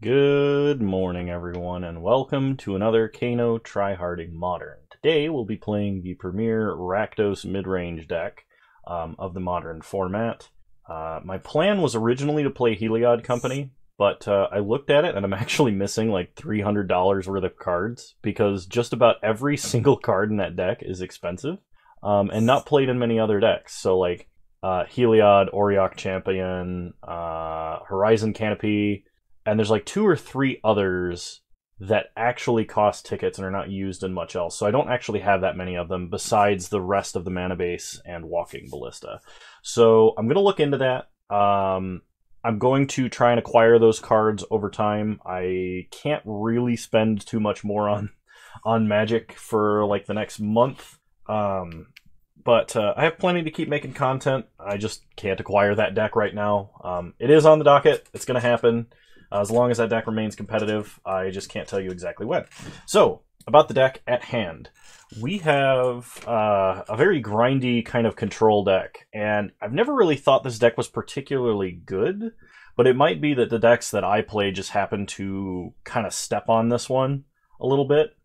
Good morning, everyone, and welcome to another Kano Tryharding Modern. Today, we'll be playing the premier Rakdos Midrange deck of the Modern format. My plan was originally to play Heliod Company, but I looked at it and I'm actually missing like $300 worth of cards because just about every single card in that deck is expensive and not played in many other decks. So like Heliod, Auriok Champion, Horizon Canopy, and there's like 2 or 3 others that actually cost tickets and are not used in much else. So I don't actually have that many of them besides the rest of the Mana Base and Walking Ballista. So I'm going to look into that. I'm going to try and acquire those cards over time. I can't really spend too much more on Magic for like the next month. But I have plenty to keep making content. I just can't acquire that deck right now. It is on the docket. It's going to happen. As long as that deck remains competitive, I just can't tell you exactly when. So, about the deck at hand. We have a very grindy kind of control deck, and I've never really thought this deck was particularly good, but it might be that the decks that I play just happen to kind of step on this one a little bit.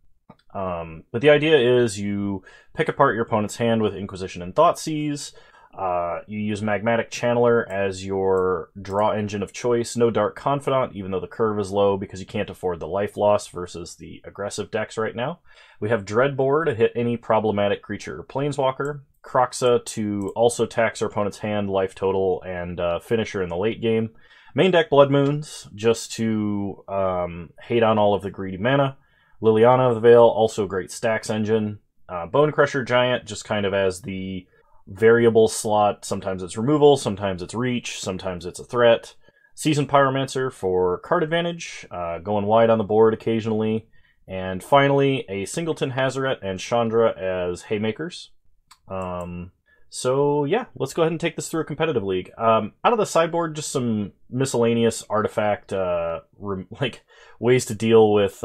But the idea is you pick apart your opponent's hand with Inquisition and Thoughtseize. You use Magmatic Channeler as your draw engine of choice. No Dark Confidant, even though the curve is low because you can't afford the life loss versus the aggressive decks right now. We have Dreadbore to hit any problematic creature or planeswalker. Kroxa to also tax our opponent's hand, life total, and finisher in the late game. Main deck Blood Moons, just to hate on all of the greedy mana. Liliana of the Veil, also a great stacks engine. Bone Crusher Giant, just kind of as the variable slot. Sometimes it's removal, sometimes it's reach, sometimes it's a threat. Seasoned Pyromancer for card advantage, going wide on the board occasionally. And finally, a Singleton Hazaret and Chandra as haymakers. So yeah, let's go ahead and take this through a competitive league. Out of the sideboard, just some miscellaneous artifact like ways to deal with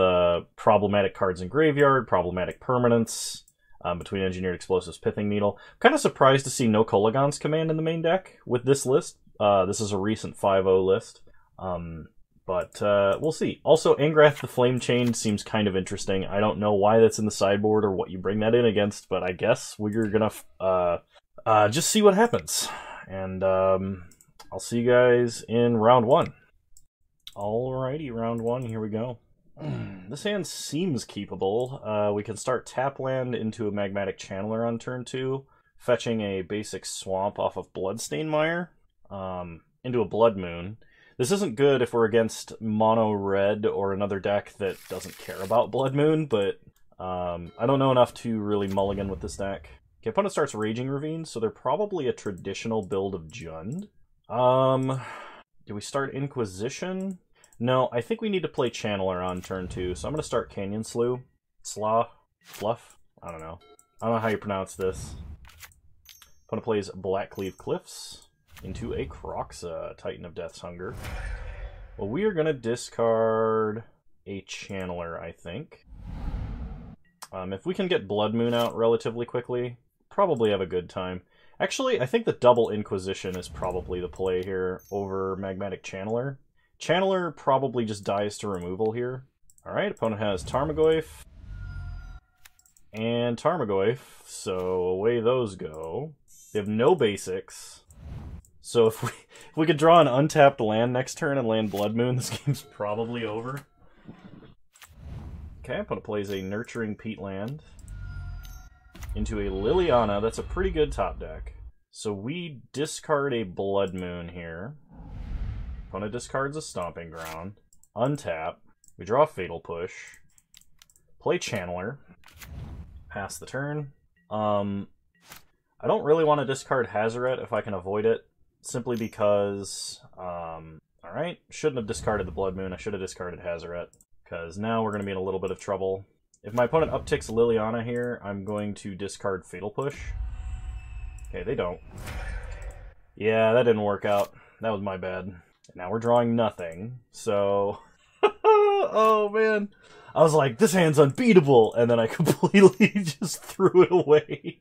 problematic cards in graveyard, problematic permanents. Between Engineered Explosives, Pithing Needle. I'm kind of surprised to see no Kolaghan's Command in the main deck with this list. This is a recent 5-0 list. But we'll see. Also, Angrath the Flame Chain seems kind of interesting. I don't know why that's in the sideboard or what you bring that in against, but I guess we're going to just see what happens. And I'll see you guys in round 1. Alrighty, round 1, here we go. This hand seems keepable. We can start tap land into a Magmatic Channeler on turn 2, fetching a basic swamp off of Bloodstained Mire into a Blood Moon. This isn't good if we're against mono red or another deck that doesn't care about Blood Moon, but I don't know enough to really mulligan with this deck. Okay, opponent starts Raging Ravine, so they're probably a traditional build of Jund. Do we start Inquisition? No, I think we need to play Channeler on turn 2, so I'm going to start Canyon Slough. Fluff? I don't know. I don't know how you pronounce this. Opponent plays Blackcleave Cliffs into a Kroxa, Titan of Death's Hunger. Well, we are going to discard a Channeler, I think. If we can get Blood Moon out relatively quickly, probably have a good time. Actually, I think the double Inquisition is probably the play here over Magmatic Channeler. Channeler probably just dies to removal here. Alright, opponent has Tarmogoyf and Tarmogoyf, so away those go. They have no basics. So if we could draw an untapped land next turn and land Blood Moon, this game's probably over. Okay, opponent plays a Nurturing Peatland into a Liliana. That's a pretty good top deck. So we discard a Blood Moon here. Opponent discards a Stomping Ground. Untap. We draw a Fatal Push. Play Channeler. Pass the turn. I don't really want to discard Hazaret if I can avoid it. Simply because... Alright, shouldn't have discarded the Blood Moon. I should have discarded Hazaret. Because now we're going to be in a little bit of trouble. If my opponent upticks Liliana here, I'm going to discard Fatal Push. Okay, they don't. Yeah, that didn't work out. That was my bad. Now we're drawing nothing, so... oh, man. I was like, this hand's unbeatable, and then I completely just threw it away.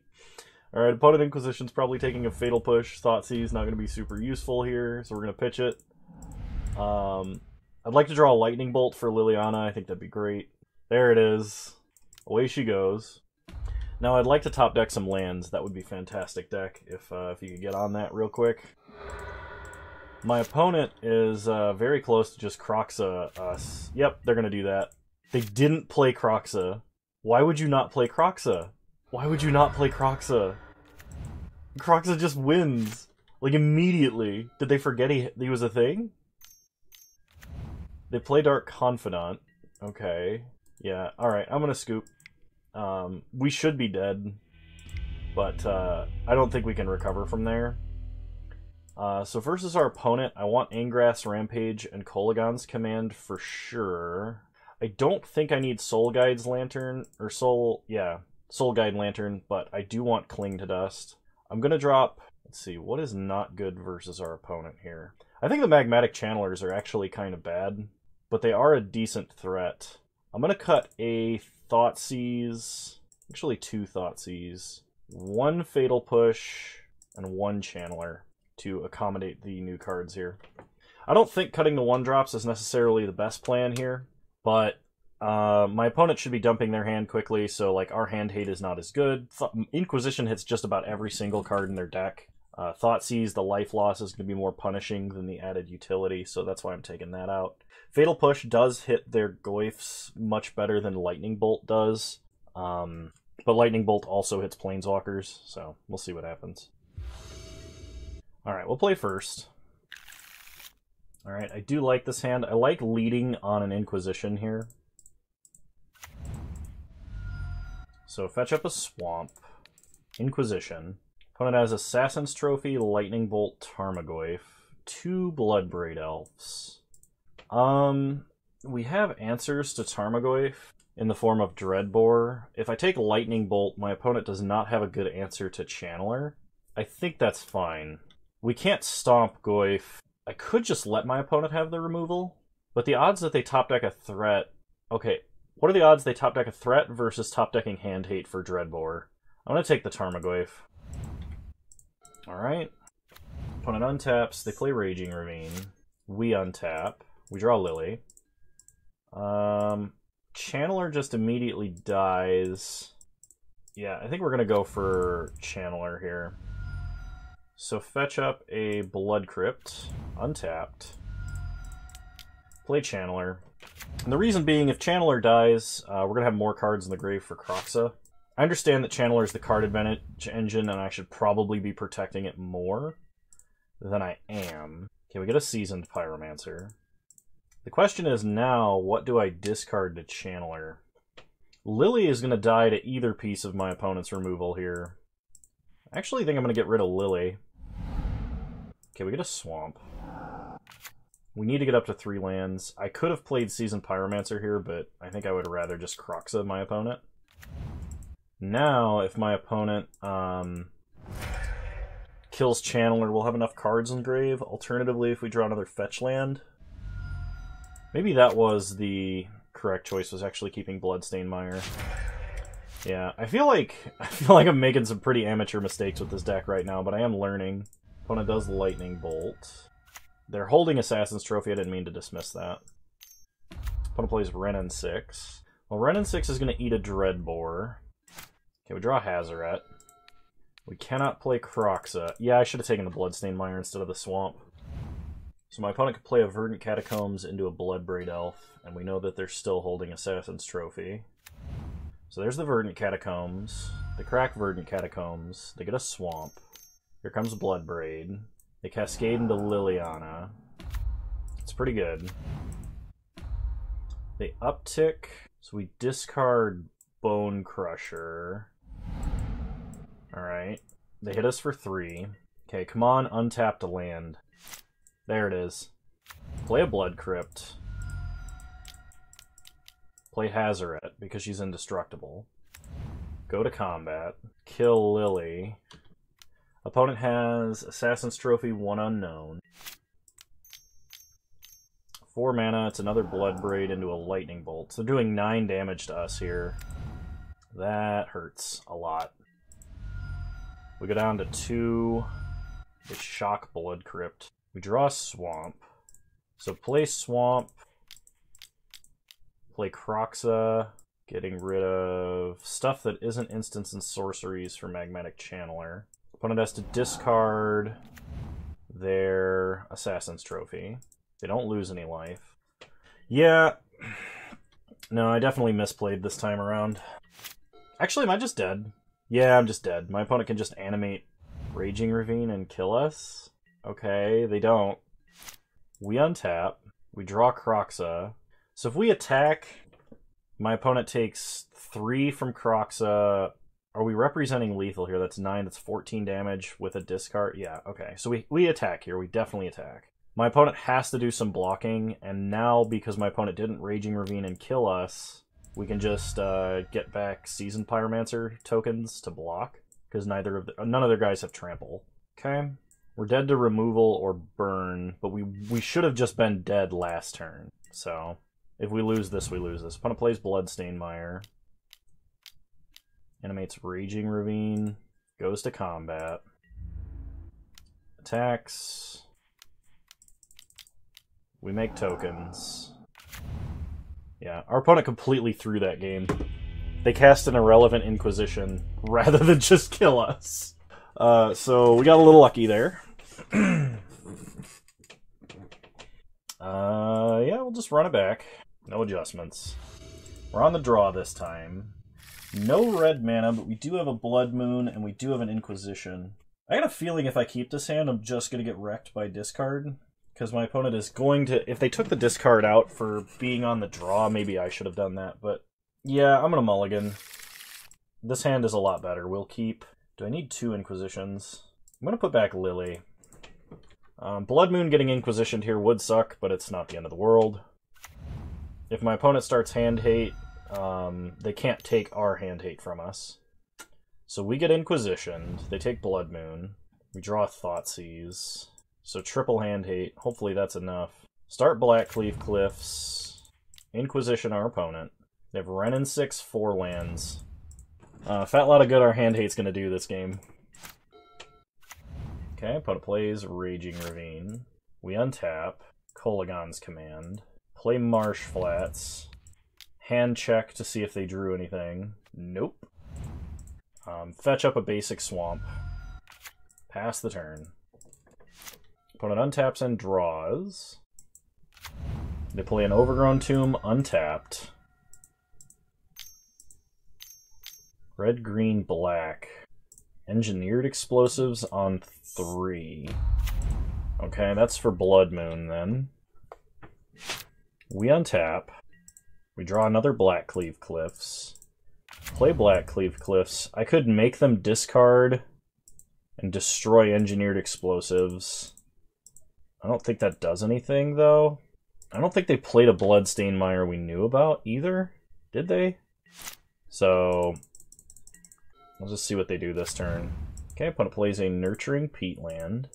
Alright, opponent Inquisition's probably taking a Fatal Push. Thoughtseize not going to be super useful here, so we're going to pitch it. I'd like to draw a lightning bolt for Liliana. I think that'd be great. There it is. Away she goes. Now I'd like to top deck some lands. That would be fantastic deck if you could get on that real quick. My opponent is very close to just Kroxa us. Yep, they're going to do that. They didn't play Kroxa. Why would you not play Kroxa? Why would you not play Kroxa? Kroxa just wins. Like, immediately. Did they forget he was a thing? They play Dark Confidant. Okay. Yeah, alright, I'm going to scoop. We should be dead. But I don't think we can recover from there. So versus our opponent, I want Angrath's Rampage and Kolaghan's Command for sure. I don't think I need Soul Guide's Lantern, or Soul Guide Lantern, but I do want Cling to Dust. I'm going to drop, let's see, what is not good versus our opponent here? I think the Magmatic Channelers are actually kind of bad, but they are a decent threat. I'm going to cut a Thoughtseize, actually 2 Thougtseize, 1 Fatal Push, and 1 Channeler to accommodate the new cards here. I don't think cutting the 1-drops is necessarily the best plan here, but my opponent should be dumping their hand quickly, so like our hand hate is not as good. Inquisition hits just about every single card in their deck. Thoughtseize, the life loss is going to be more punishing than the added utility, so that's why I'm taking that out. Fatal Push does hit their Goyfs much better than Lightning Bolt does, but Lightning Bolt also hits Planeswalkers, so we'll see what happens. Alright, we'll play first. Alright, I do like this hand. I like leading on an Inquisition here. So fetch up a Swamp. Inquisition. Opponent has Assassin's Trophy, Lightning Bolt, Tarmogoyf. 2 Bloodbraid Elves. We have answers to Tarmogoyf in the form of Dreadbore. If I take Lightning Bolt, my opponent does not have a good answer to Channeler. I think that's fine. We can't stomp Goyf. I could just let my opponent have the removal, but the odds that they top deck a threat... Okay, what are the odds they top deck a threat versus top decking hand hate for Dreadbore? I'm going to take the Tarmogoyf. Alright. Opponent untaps, they play Raging Ravine. We untap. We draw Lily. Channeler just immediately dies. Yeah, I think we're going to go for Channeler here. So fetch up a Blood Crypt, untapped, play Channeler. And the reason being, if Channeler dies, we're going to have more cards in the grave for Kroxa. I understand that Channeler is the card advantage engine, and I should probably be protecting it more than I am. Okay, we get a Seasoned Pyromancer. The question is now, what do I discard to Channeler? Lily is going to die to either piece of my opponent's removal here. I actually think I'm going to get rid of Lily. Okay, we get a Swamp. We need to get up to 3 lands. I could have played Seasoned Pyromancer here, but I think I would rather just Kroxa my opponent. Now, if my opponent kills Channeler, we'll have enough cards in grave. Alternatively, if we draw another fetch land. Maybe that was the correct choice, was actually keeping Bloodstained Mire. Yeah, I feel like I'm making some pretty amateur mistakes with this deck right now, but I am learning. Opponent does Lightning Bolt. They're holding Assassin's Trophy. I didn't mean to dismiss that. Opponent plays Wrenn and 6. Well, Wrenn and 6 is going to eat a Dreadbore. Okay, we draw Hazoret. We cannot play Kroxa. Yeah, I should have taken the Bloodstained Mire instead of the Swamp. So my opponent could play a Verdant Catacombs into a Bloodbraid Elf, and we know that they're still holding Assassin's Trophy. So there's the Verdant Catacombs. They crack Verdant Catacombs. They get a Swamp. Here comes Bloodbraid. They cascade into Liliana. It's pretty good. They uptick, so we discard Bone Crusher. Alright. They hit us for 3. Okay, come on, untap to land. There it is. Play a Blood Crypt. Play Hazoret, because she's indestructible. Go to combat. Kill Lily. Opponent has Assassin's Trophy, 1 unknown. 4 mana, it's another Bloodbraid into a Lightning Bolt. So they're doing 9 damage to us here. That hurts a lot. We go down to 2. They shock Blood Crypt. We draw Swamp. So play Swamp. Play Croxa, getting rid of stuff that isn't instants and sorceries for Magmatic Channeler. Opponent has to discard their Assassin's Trophy. They don't lose any life. Yeah. No, I definitely misplayed this time around. Actually, am I just dead? Yeah, I'm just dead. My opponent can just animate Raging Ravine and kill us. Okay, they don't. We untap. We draw Croxa. So if we attack, my opponent takes 3 from Croxa. Are we representing lethal here? That's 9. That's 14 damage with a discard. Yeah, okay. So we attack here. We definitely attack. My opponent has to do some blocking, and now because my opponent didn't Raging Ravine and kill us, we can just get back Seasoned Pyromancer tokens to block, because none of their guys have trample. Okay. We're dead to removal or burn, but we should have just been dead last turn. So if we lose this, we lose this. Opponent plays Bloodstained Mire. Animates Raging Ravine. Goes to combat. Attacks. We make tokens. Yeah, our opponent completely threw that game. They cast an Irrelevant Inquisition rather than just kill us. So we got a little lucky there. Yeah, we'll just run it back. No adjustments. We're on the draw this time. No red mana, but we do have a Blood Moon, and we do have an Inquisition. I got a feeling if I keep this hand, I'm just going to get wrecked by discard. Because my opponent is going to... If they took the discard out for being on the draw, maybe I should have done that. But yeah, I'm going to mulligan. This hand is a lot better. We'll keep... Do I need 2 Inquisitions? I'm going to put back Lily. Blood Moon getting Inquisitioned here would suck, but it's not the end of the world. If my opponent starts Hand Hate, they can't take our Hand Hate from us. So we get Inquisitioned. They take Blood Moon. We draw Thoughtseize. So triple Hand Hate. Hopefully that's enough. Start Blackcleave Cliffs. Inquisition our opponent. They have Wrenn and 6, 4 lands. Fat lot of good our Hand Hate's going to do this game. Okay, opponent plays Raging Ravine. We untap. Kolaghan's Command. Play Marsh Flats. Hand check to see if they drew anything. Nope. Fetch up a basic Swamp. Pass the turn. Opponent untaps and draws. They play an Overgrown Tomb untapped. Red, green, black. Engineered Explosives on 3. Okay, that's for Blood Moon then. We untap. We draw another Blackcleave Cliffs. Play Blackcleave Cliffs. I could make them discard and destroy Engineered Explosives. I don't think that does anything, though. I don't think they played a Bloodstained Mire we knew about either. Did they? So we'll just see what they do this turn. Okay, opponent plays a Nurturing Peatland.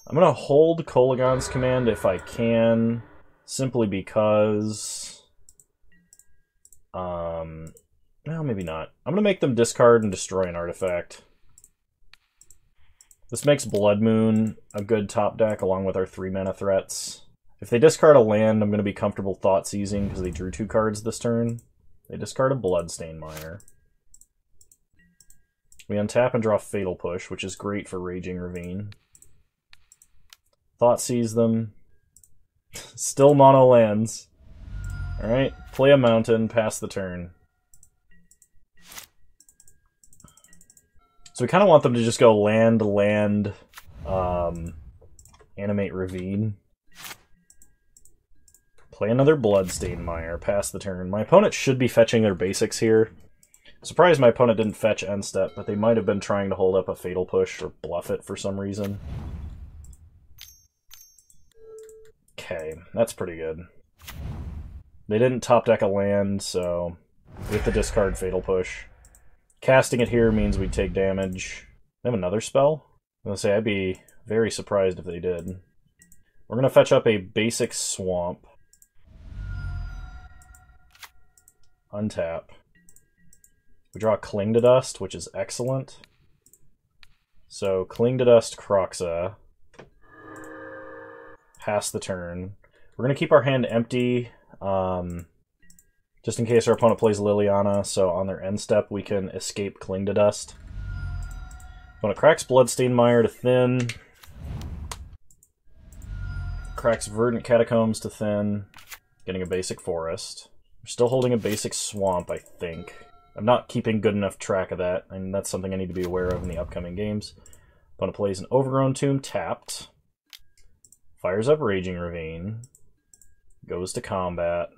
I'm going to hold Kolaghan's Command if I can, simply because... well, maybe not. I'm going to make them discard and destroy an artifact. This makes Blood Moon a good top deck along with our 3-mana threats. If they discard a land, I'm going to be comfortable Thoughtseizing because they drew 2 cards this turn. They discard a Bloodstained Mire. We untap and draw Fatal Push, which is great for Raging Ravine. Thoughtseize them. Still mono lands. Alright, play a mountain, pass the turn. So we kind of want them to just go land, animate Ravine. Play another Bloodstained Mire, pass the turn. My opponent should be fetching their basics here. Surprised my opponent didn't fetch end step, but they might have been trying to hold up a Fatal Push or bluff it for some reason. Okay, that's pretty good. They didn't top deck a land, so we have to discard Fatal Push. Casting it here means we take damage. They have another spell? I'm going to say I'd be very surprised if they did. We're going to fetch up a basic Swamp. Untap. We draw Cling to Dust, which is excellent. So Cling to Dust, Croxa. Pass the turn. We're going to keep our hand empty, just in case our opponent plays Liliana, so on their end step we can escape Cling to Dust. Opponent cracks Bloodstained Mire to thin. Cracks Verdant Catacombs to thin, getting a basic forest. We're still holding a basic swamp, I think. I'm not keeping good enough track of that, and that's something I need to be aware of in the upcoming games. Opponent plays an Overgrown Tomb tapped. Fires up Raging Ravine. Goes to combat.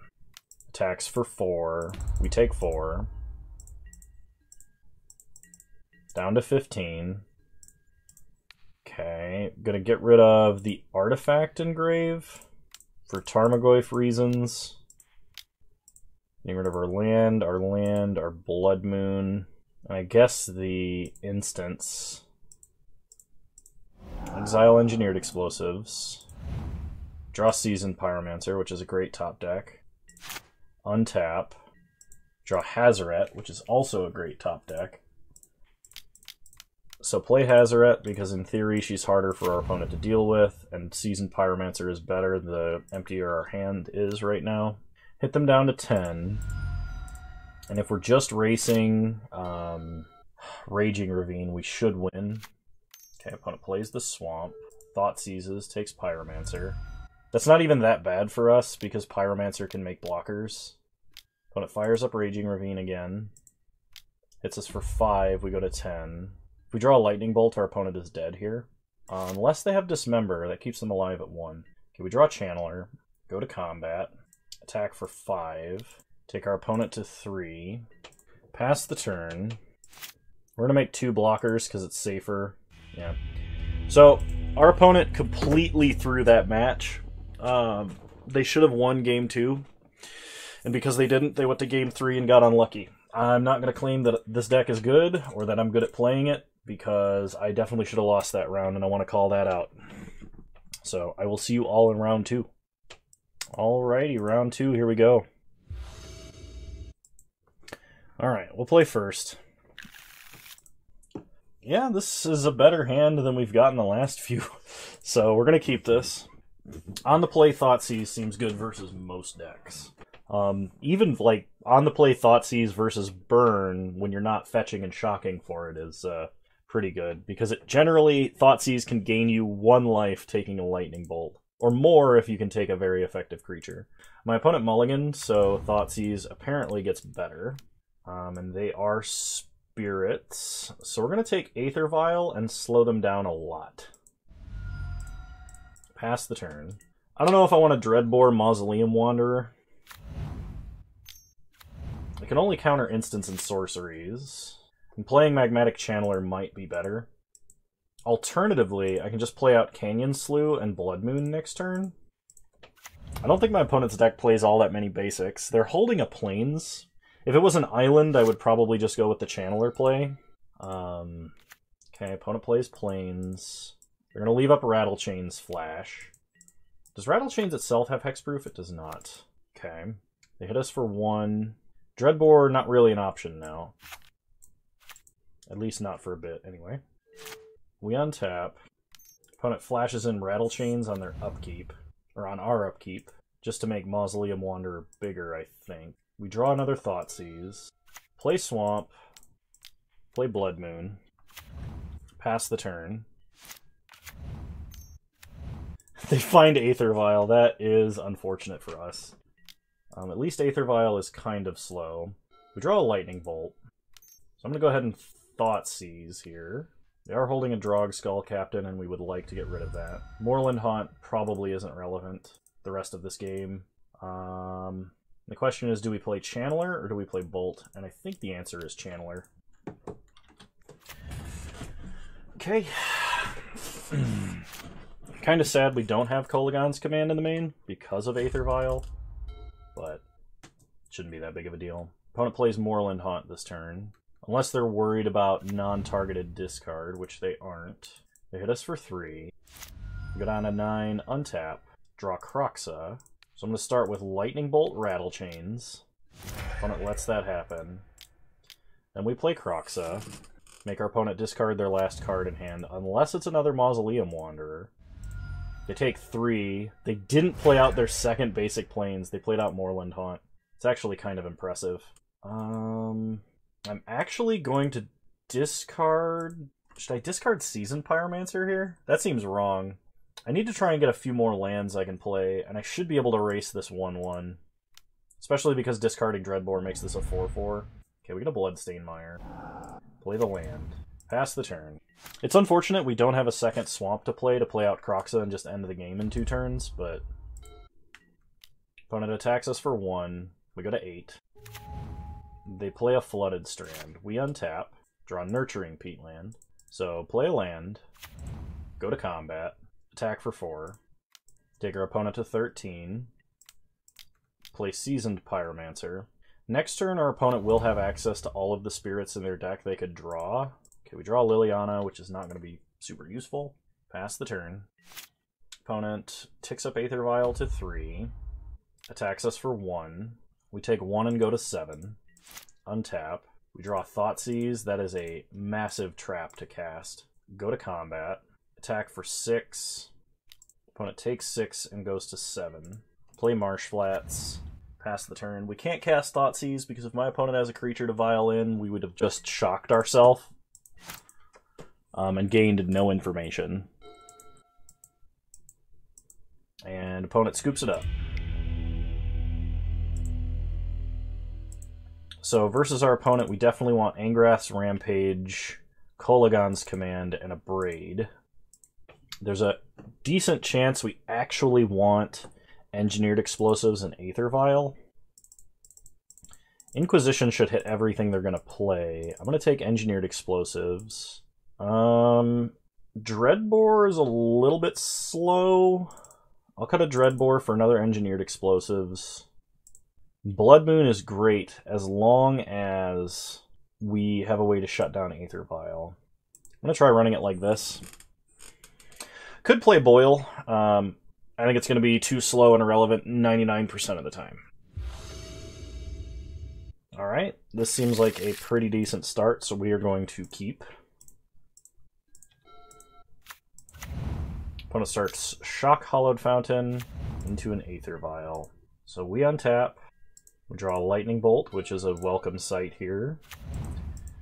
Attacks for 4. We take 4. Down to 15. Okay, gonna get rid of the Artifact Engrave for Tarmogoyf reasons. Getting rid of our land, our Blood Moon, and I guess the instance. Exile Engineered Explosives. Draw Seasoned Pyromancer, which is a great top deck. Untap. Draw Hazoret, which is also a great top deck. So play Hazoret because in theory she's harder for our opponent to deal with, and Seasoned Pyromancer is better the emptier our hand is right now. Hit them down to 10. And if we're just racing Raging Ravine, we should win. Okay, opponent plays the Swamp. Thought Seizes, takes Pyromancer. That's not even that bad for us because Pyromancer can make blockers. Opponent fires up Raging Ravine again. Hits us for 5, we go to 10. If we draw a Lightning Bolt, our opponent is dead here. Unless they have Dismember, that keeps them alive at 1. Okay, we draw Channeler, go to combat, attack for 5, take our opponent to 3, pass the turn. We're going to make 2 blockers because it's safer. Yeah. So, our opponent completely threw that match. They should have won game 2. And because they didn't, they went to game 3 and got unlucky. I'm not going to claim that this deck is good or that I'm good at playing it, because I definitely should have lost that round, and I want to call that out. So I will see you all in round 2. Alrighty, round 2, here we go. Alright, we'll play first. Yeah, this is a better hand than we've gotten the last few, so we're going to keep this. On the play, Thoughtseize seems good versus most decks. Even like on the play Thoughtseize versus Burn when you're not fetching and shocking for it is pretty good, because it generally Thoughtseize can gain you 1 life taking a Lightning Bolt, or more if you can take a very effective creature. My opponent mulliganed, so Thoughtseize apparently gets better, and they are spirits, so we're going to take Aether Vial and slow them down a lot. Pass the turn. I don't know if I want to Dreadbore Mausoleum Wanderer. I can only counter instants and sorceries, and playing Magmatic Channeler might be better. Alternatively, I can just play out Canyon Slough and Blood Moon next turn. I don't think my opponent's deck plays all that many basics. They're holding a Plains. If it was an island, I would probably just go with the Channeler play. Okay, opponent plays Plains. They're going to leave up Rattlechain's Flash. Does Rattlechains itself have hexproof? It does not. Okay. They hit us for 1. Dreadbore, not really an option now. At least not for a bit, anyway. We untap. Opponent flashes in Rattlechains on their upkeep. Or on our upkeep. Just to make Mausoleum Wanderer bigger, I think. We draw another Thoughtseize. Play Swamp. Play Blood Moon. Pass the turn. They find Aether Vial. That is unfortunate for us. At least Aether Vial is kind of slow. We draw a Lightning Bolt. So I'm going to go ahead and Thoughtseize here. They are holding a Drog Skull Captain, and we would like to get rid of that. Moorland Haunt probably isn't relevant the rest of this game. The question is, do we play Channeler or do we play Bolt? And I think the answer is Channeler. Okay. Kind of sad we don't have Kolaghan's Command in the main because of Aether Vial, but it shouldn't be that big of a deal. Opponent plays Moorland Haunt this turn. Unless they're worried about non-targeted discard, which they aren't. They hit us for 3. Go down to 9, untap, draw Kroxa. So I'm going to start with Lightning Bolt Rattlechains. Opponent lets that happen. Then we play Kroxa. Make our opponent discard their last card in hand, unless it's another Mausoleum Wanderer. They take 3. They didn't play out their second basic planes. They played out Moorland Haunt. It's actually kind of impressive. I'm actually going to discard... Should I discard Seasoned Pyromancer here? That seems wrong. I need to try and get a few more lands I can play, and I should be able to erase this 1/1. Especially because discarding Dreadbore makes this a 4/4. Okay, we get a Bloodstained Mire. Play the land. Pass the turn. It's unfortunate we don't have a second swamp to play out Kroxa and just end the game in 2 turns, but... Opponent attacks us for 1. We go to 8. They play a Flooded Strand. We untap, draw Nurturing Peatland. So, play a land, go to combat, attack for 4, take our opponent to 13, play Seasoned Pyromancer. Next turn, our opponent will have access to all of the spirits in their deck they could draw. Okay, we draw Liliana, which is not going to be super useful. Pass the turn. Opponent ticks up Aether Vial to 3, attacks us for 1. We take 1 and go to 7. Untap. We draw Thoughtseize. That is a massive trap to cast. Go to combat. Attack for 6. Opponent takes 6 and goes to 7. Play Marsh Flats. Pass the turn. We can't cast Thoughtseize because if my opponent has a creature to vial in, we would have just shocked ourselves and gained no information. And opponent scoops it up. So versus our opponent, we definitely want Angrath's Rampage, Kolaghan's Command, and a Braid. There's a decent chance we actually want Engineered Explosives and Aether Vial. Inquisition should hit everything they're going to play. I'm going to take Engineered Explosives. Dreadbore is a little bit slow. I'll cut a Dreadbore for another Engineered Explosives. Blood Moon is great as long as we have a way to shut down Aether Vial. I'm going to try running it like this. Could play Boil. I think it's going to be too slow and irrelevant 99% of the time. Alright, this seems like a pretty decent start, so we are going to keep. Opponent starts Shock Hollowed Fountain into an Aether Vial. So we untap. We draw a Lightning Bolt, which is a welcome sight here.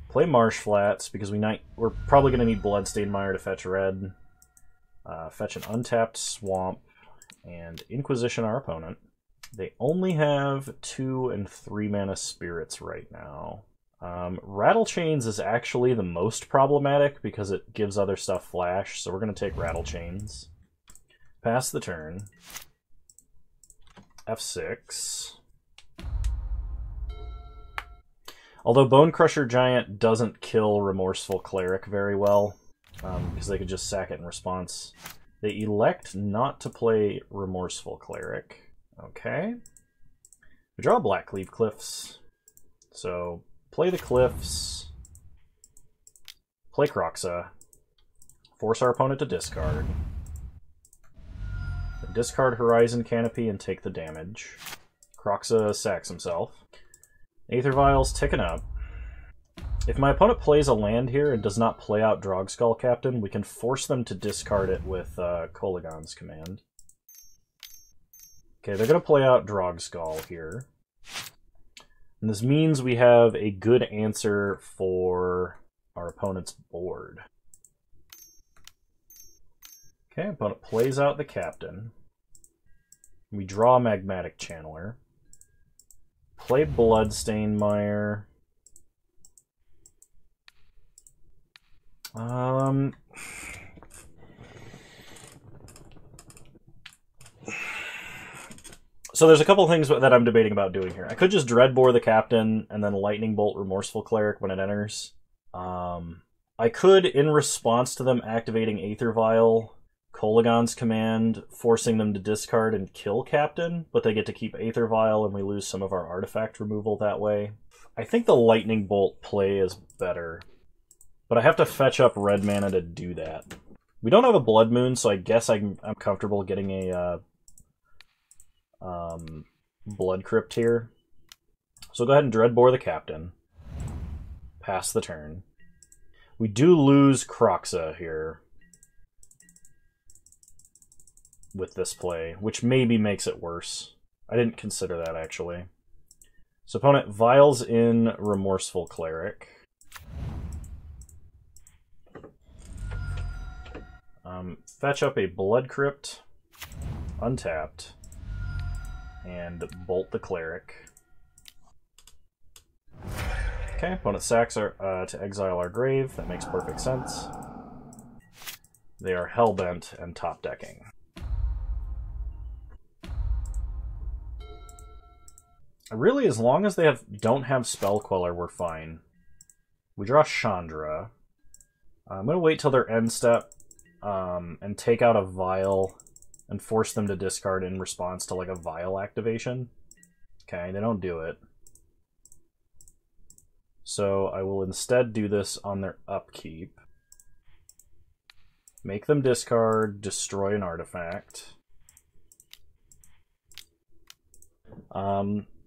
Play Marsh Flats, because we're probably going to need Bloodstained Mire to fetch red. Fetch an untapped Swamp, and Inquisition our opponent. They only have 2 and 3 mana spirits right now. Rattle Chains is actually the most problematic, because it gives other stuff flash, so we're going to take Rattle Chains. Pass the turn. F6. Although Bone Crusher Giant doesn't kill Remorseful Cleric very well, because they could just sack it in response, they elect not to play Remorseful Cleric. Okay. We draw Blackcleave Cliffs. So, play the Cliffs, play Kroxa, force our opponent to discard, then discard Horizon Canopy and take the damage. Kroxa sacks himself. Aether Vial's ticking up. If my opponent plays a land here and does not play out Drogskull Captain, we can force them to discard it with Kolaghan's Command. Okay, they're going to play out Drogskull here. And this means we have a good answer for our opponent's board. Okay, opponent plays out the Captain. We draw Magmatic Channeler. Play Bloodstained Mire. So there's a couple things that I'm debating about doing here. I could just Dreadbore the Captain and then Lightning Bolt Remorseful Cleric when it enters. I could, in response to them activating Aether Vial, Kolaghan's Command, forcing them to discard and kill Captain, but they get to keep Aether Vial and we lose some of our artifact removal that way. I think the Lightning Bolt play is better, but I have to fetch up red mana to do that. We don't have a Blood Moon, so I guess I'm comfortable getting a Blood Crypt here. So go ahead and Dreadbore the Captain. Pass the turn. We do lose Kroxa here. with this play, which maybe makes it worse. I didn't consider that, actually. So opponent vials in Remorseful Cleric. Fetch up a Blood Crypt, untapped, and bolt the Cleric. Okay, opponent sacks to exile our grave. That makes perfect sense. They are Hellbent and top decking. Really, as long as they don't have Spell Queller, we're fine. We draw Chandra. I'm going to wait till their end step and take out a Vial and force them to discard in response to like a Vial activation. Okay, they don't do it. So I will instead do this on their upkeep. Make them discard, destroy an artifact.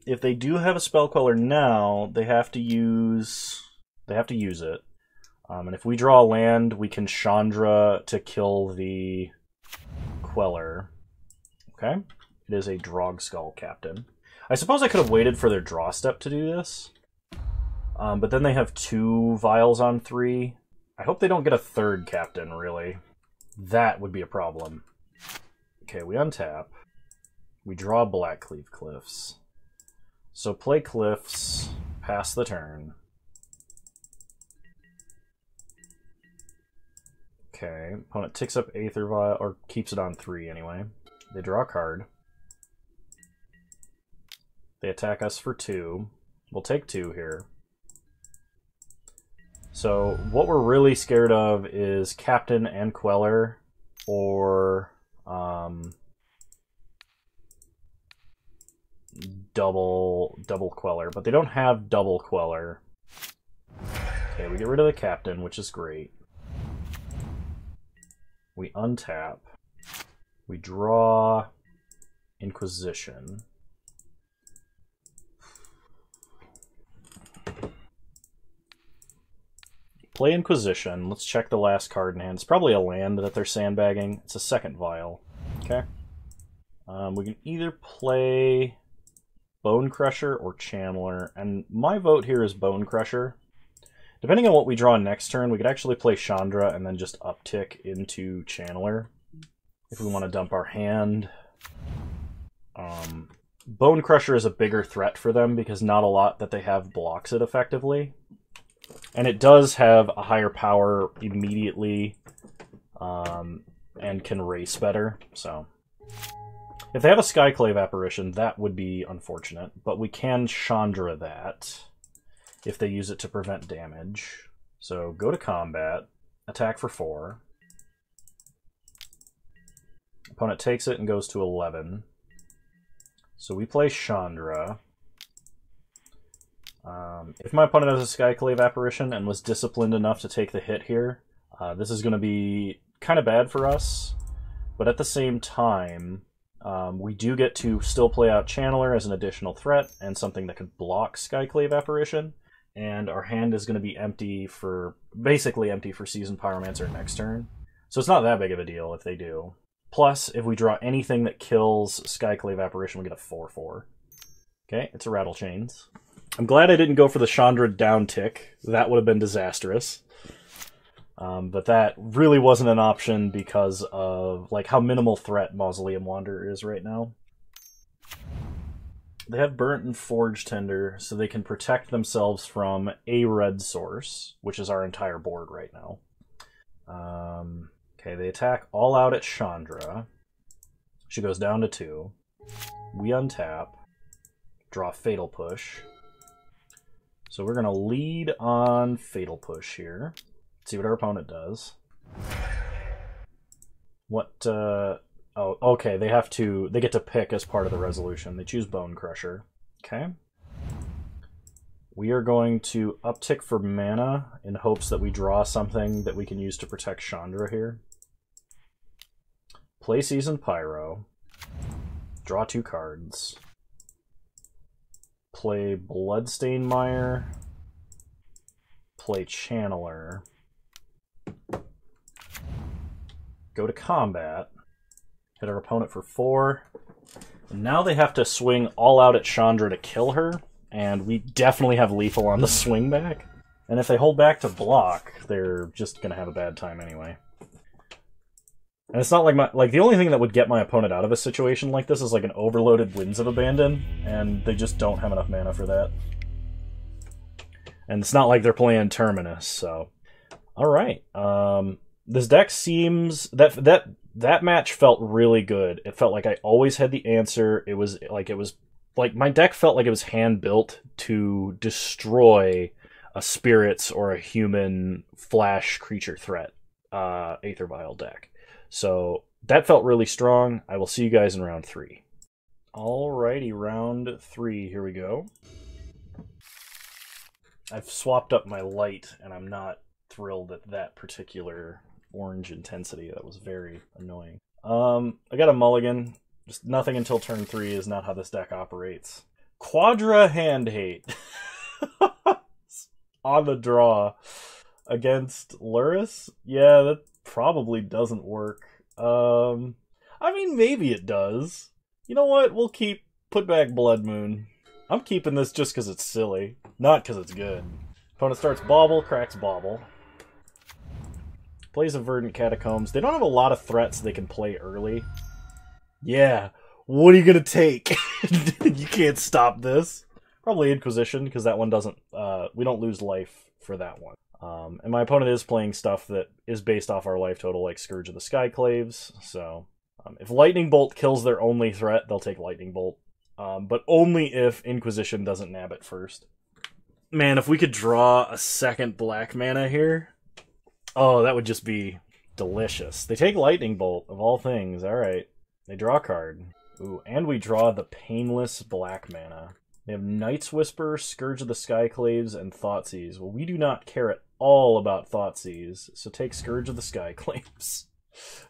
If they do have a Spell Queller now, they have to use it. And if we draw a land, we can Chandra to kill the Queller. Okay? It is a Drogskull Captain. I suppose I could have waited for their draw step to do this. But then they have 2 Vials on 3. I hope they don't get a 3rd Captain, really. That would be a problem. Okay, we untap. We draw Blackcleave Cliffs. So play Cliffs, pass the turn. Okay, opponent ticks up Aether Vial, or keeps it on 3 anyway. They draw a card. They attack us for 2. We'll take 2 here. So what we're really scared of is Captain and Queller, or double Queller, but they don't have double Queller. Okay, we get rid of the Captain, which is great. We untap. We draw Inquisition. Play Inquisition. Let's check the last card in hand. It's probably a land that they're sandbagging. It's a 2nd Vial. Okay. We can either play Bone Crusher or Channeler, and my vote here is Bone Crusher. Depending on what we draw next turn, we could actually play Chandra and then just uptick into Channeler if we want to dump our hand. Bone Crusher is a bigger threat for them because not a lot that they have blocks it effectively. And it does have a higher power immediately and can race better. So if they have a Skyclave Apparition, that would be unfortunate. But we can Chandra that if they use it to prevent damage. So go to combat, attack for 4. Opponent takes it and goes to 11. So we play Chandra. If my opponent has a Skyclave Apparition and was disciplined enough to take the hit here, this is going to be kind of bad for us. But at the same time, we do get to still play out Channeler as an additional threat and something that could block Skyclave Apparition. And our hand is going to be empty for, basically empty for Seasoned Pyromancer next turn. So it's not that big of a deal if they do. Plus, if we draw anything that kills Skyclave Apparition, we get a 4/4. Okay, it's a Rattle Chains. I'm glad I didn't go for the Chandra down tick. That would have been disastrous. But that really wasn't an option because of like how minimal threat Mausoleum Wanderer is right now. They have Burnt and Forge Tender, so they can protect themselves from a red source, which is our entire board right now. Okay, they attack all out at Chandra. She goes down to 2. We untap, draw Fatal Push. So we're going to lead on Fatal Push here. See what our opponent does. What, oh, okay, they get to pick as part of the resolution. They choose Bone Crusher. Okay. We are going to uptick for mana in hopes that we draw something that we can use to protect Chandra here. Play Seasoned Pyro. Draw 2 cards. Play Bloodstained Mire. Play Channeler. Go to combat. Hit our opponent for 4. And now they have to swing all out at Chandra to kill her, and we definitely have lethal on the swing back. And if they hold back to block, they're just going to have a bad time anyway. And it's not like the only thing that would get my opponent out of a situation like this is like an overloaded Winds of Abandon, and they just don't have enough mana for that. And it's not like they're playing Terminus, so... Alright, this deck seems... That match felt really good. It felt like I always had the answer. It was like my deck felt like it was hand-built to destroy a spirits or a human flash creature threat Aether Vial deck. So that felt really strong. I will see you guys in round 3. Alrighty, round 3, here we go. I've swapped up my light, and I'm not thrilled at that particular orange intensity. That was very annoying. I got a mulligan. Just nothing until turn 3 is not how this deck operates. Quadra Hand Hate. On the draw against Luris? Yeah, that probably doesn't work. I mean, maybe it does. You know what? We'll put back Blood Moon. I'm keeping this just because it's silly, not because it's good. Opponent starts Bauble, cracks Bauble. Plays a Verdant Catacombs. They don't have a lot of threats they can play early. Yeah, what are you gonna take? You can't stop this. Probably Inquisition, because that one doesn't... we don't lose life for that one. And my opponent is playing stuff that is based off our life total, like Scourge of the Skyclaves, so... if Lightning Bolt kills their only threat, they'll take Lightning Bolt. But only if Inquisition doesn't nab it first. Man, if we could draw a second black mana here... Oh, that would just be delicious. They take Lightning Bolt, of all things. Alright. They draw a card. Ooh, and we draw the painless black mana. They have Night's Whisper, Scourge of the Skyclaves, and Thoughtseize. Well, we do not care at all about Thoughtseize, so take Scourge of the Skyclaves.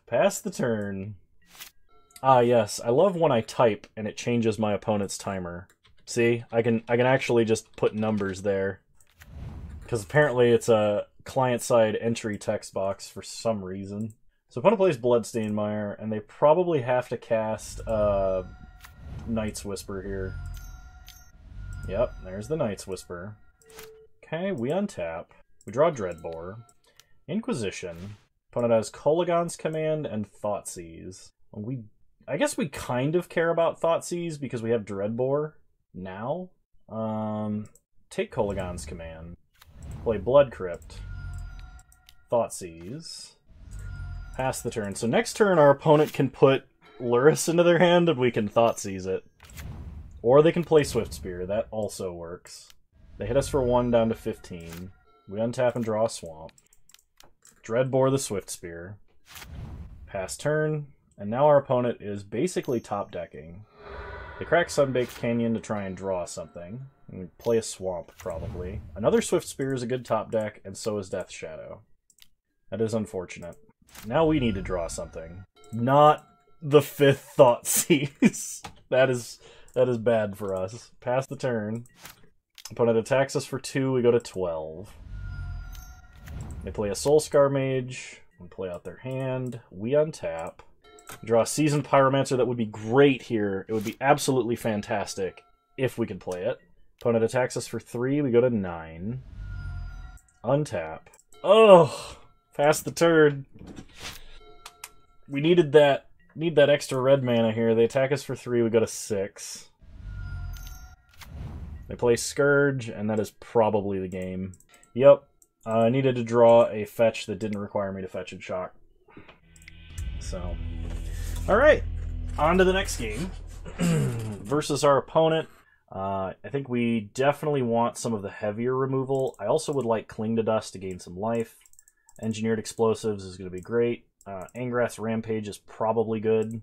Pass the turn. Ah, yes. I love when I type and it changes my opponent's timer. See? I can actually just put numbers there. Because apparently it's a client-side entry text box for some reason. So opponent plays Bloodstained Mire, and they probably have to cast Night's Whisper here. Yep, there's the Night's Whisper. Okay, we untap. We draw Dreadbore. Inquisition. Opponent has Kolaghan's Command and Thoughtseize. I guess we kind of care about Thoughtseize because we have Dreadbore now. Take Kolaghan's Command. Play Blood Crypt. Thoughtseize. Pass the turn. So next turn our opponent can put Luris into their hand and we can Thoughtseize it. Or they can play Swift Spear. That also works. They hit us for 1 down to 15. We untap and draw a Swamp. Dreadbore the Swift Spear. Pass turn. And now our opponent is basically top decking. They crack Sunbaked Canyon to try and draw something. And play a Swamp, probably. Another Swift Spear is a good top deck, and so is Death Shadow. That is unfortunate. Now we need to draw something. Not the 5th Thoughtseize. That is bad for us. Pass the turn. Opponent attacks us for 2, we go to 12. They play a Soulscar Mage. We play out their hand. We untap. We draw a Seasoned Pyromancer. That would be great here. It would be absolutely fantastic if we could play it. Opponent attacks us for 3, we go to 9. Untap. Oh! Pass the turn. We needed that. Need that extra red mana here. They attack us for 3, we go to 6. They play Scourge, and that is probably the game. Yep. I needed to draw a fetch that didn't require me to fetch and shock. So, alright. On to the next game. Versus our opponent. I think we definitely want some of the heavier removal. I also would like Cling to Dust to gain some life. Engineered Explosives is going to be great. Angrath's Rampage is probably good.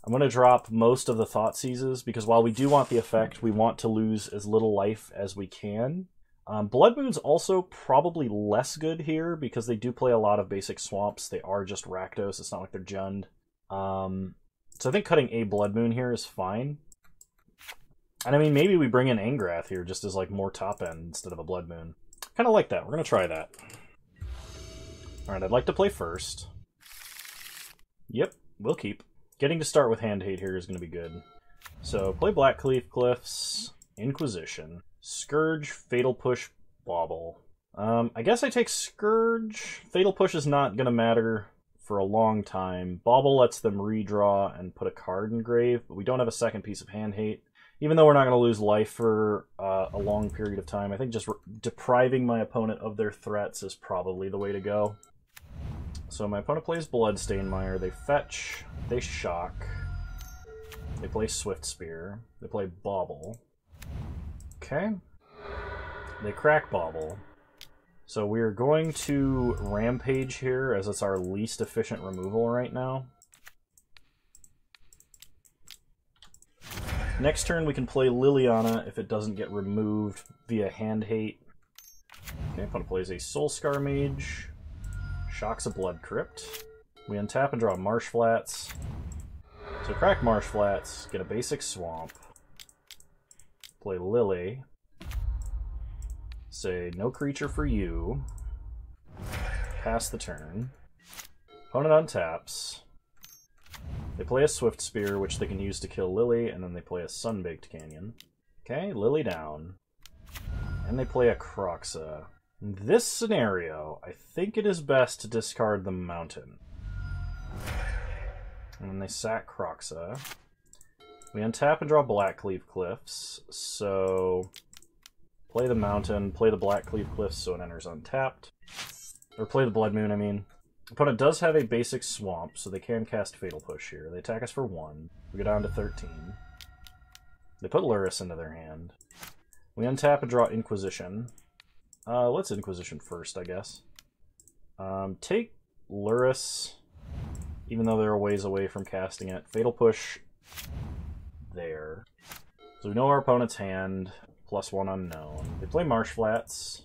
I'm going to drop most of the Thoughtseizes, because while we do want the effect, we want to lose as little life as we can. Blood Moon's also probably less good here, because they do play a lot of basic swamps. They are just Rakdos, it's not like they're Jund. So I think cutting a Blood Moon here is fine. And I mean, maybe we bring in Angrath here just as like more top end instead of a Blood Moon. Kind of like that. We're going to try that. Alright, I'd like to play first. Yep, we'll keep. Getting to start with hand hate here is going to be good. So play Blackcleave Cliffs, Inquisition, Scourge, Fatal Push, Bauble. I guess I take Scourge. Fatal Push is not going to matter for a long time. Bauble lets them redraw and put a card in grave, but we don't have a second piece of hand hate. Even though we're not going to lose life for a long period of time, I think just depriving my opponent of their threats is probably the way to go. So my opponent plays Bloodstainmire, they fetch, they shock, they play Swift Spear, they play Bauble. Okay. They crack Bauble. So we're going to Rampage here, as it's our least efficient removal right now. Next turn we can play Liliana if it doesn't get removed via hand hate. Okay, opponent plays a Soulscar Mage, shocks a Blood Crypt. We untap and draw Marsh Flats. So crack Marsh Flats, get a basic Swamp, play Lily, say no creature for you, pass the turn. Opponent untaps. They play a Swift Spear, which they can use to kill Lily, and then they play a Sunbaked Canyon. Okay, Lily down. And they play a Kroxa. In this scenario, I think it is best to discard the Mountain. And then they sack Kroxa. We untap and draw Blackcleave Cliffs, so play the Mountain, play the Blackcleave Cliffs so it enters untapped. Or play the Blood Moon, I mean. Opponent does have a basic Swamp, so they can cast Fatal Push here. They attack us for 1. We go down to 13. They put Lurrus into their hand. We untap and draw Inquisition. Let's Inquisition first, I guess. Take Lurrus, even though they're a ways away from casting it. Fatal Push there. So we know our opponent's hand, +1 unknown. They play Marsh Flats.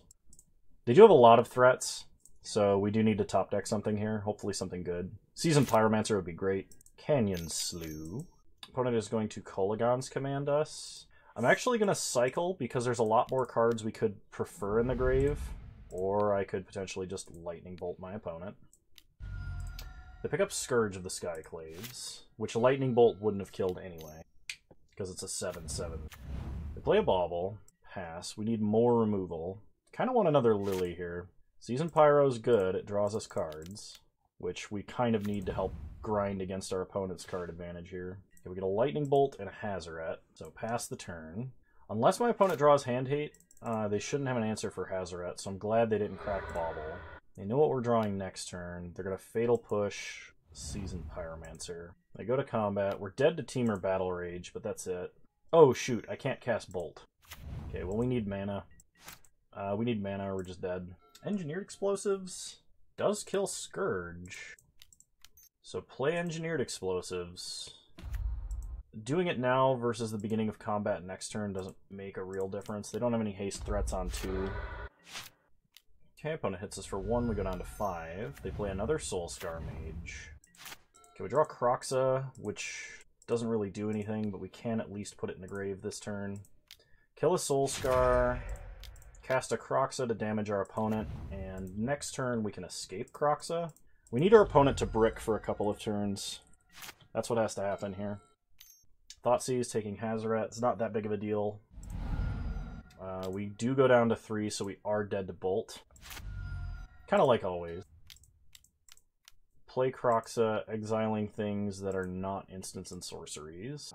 They do have a lot of threats, so we do need to top deck something here. Hopefully something good. Seasoned Pyromancer would be great. Canyon Slough. Opponent is going to Kolaghan's Command us. I'm actually going to cycle because there's a lot more cards we could prefer in the grave. Or I could potentially just Lightning Bolt my opponent. They pick up Scourge of the Skyclaves, which a Lightning Bolt wouldn't have killed anyway, because it's a 7/7. They play a Bauble. Pass. We need more removal. Kind of want another Lily here. Seasoned Pyro's good, it draws us cards, which we kind of need to help grind against our opponent's card advantage here. Okay, we get a Lightning Bolt and a Hazoret, so pass the turn. Unless my opponent draws hand hate, they shouldn't have an answer for Hazoret, so I'm glad they didn't crack Bauble. They know what we're drawing next turn. They're going to Fatal Push Seasoned Pyromancer. They go to combat. We're dead to Temur Battle Rage, but that's it. Oh shoot, I can't cast Bolt. Okay, well we need mana. We need mana or we're just dead. Engineered Explosives does kill Scourge. So play Engineered Explosives. Doing it now versus the beginning of combat next turn doesn't make a real difference. They don't have any haste threats on 2. Okay, opponent hits us for 1, we go down to 5. They play another Soulscar Mage. Okay, we draw Kroxa, which doesn't really do anything, but we can at least put it in the grave this turn. Kill a Soulscar. Cast a Kroxa to damage our opponent, and next turn we can escape Kroxa. We need our opponent to brick for a couple of turns. That's what has to happen here. Thoughtseize taking Hazoret. It's not that big of a deal. We do go down to 3, so we are dead to Bolt. Kind of like always. Play Kroxa, exiling things that are not instants and sorceries.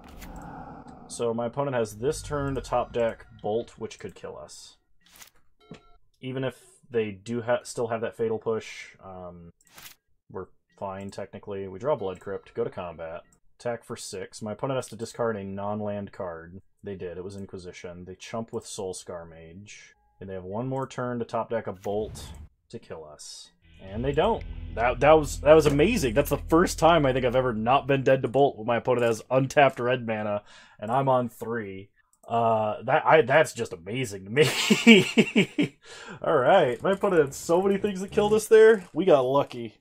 So my opponent has this turn to top deck Bolt, which could kill us. Even if they do still have that Fatal Push, we're fine technically. We draw Blood Crypt, go to combat, attack for 6. My opponent has to discard a non-land card. They did, it was Inquisition. They chump with Soulscar Mage. And they have one more turn to top deck a Bolt to kill us. And they don't. That was amazing. That's the first time I think I've ever not been dead to Bolt when my opponent has untapped red mana and I'm on 3. That's just amazing to me. Alright, my opponent had so many things that killed us there. We got lucky.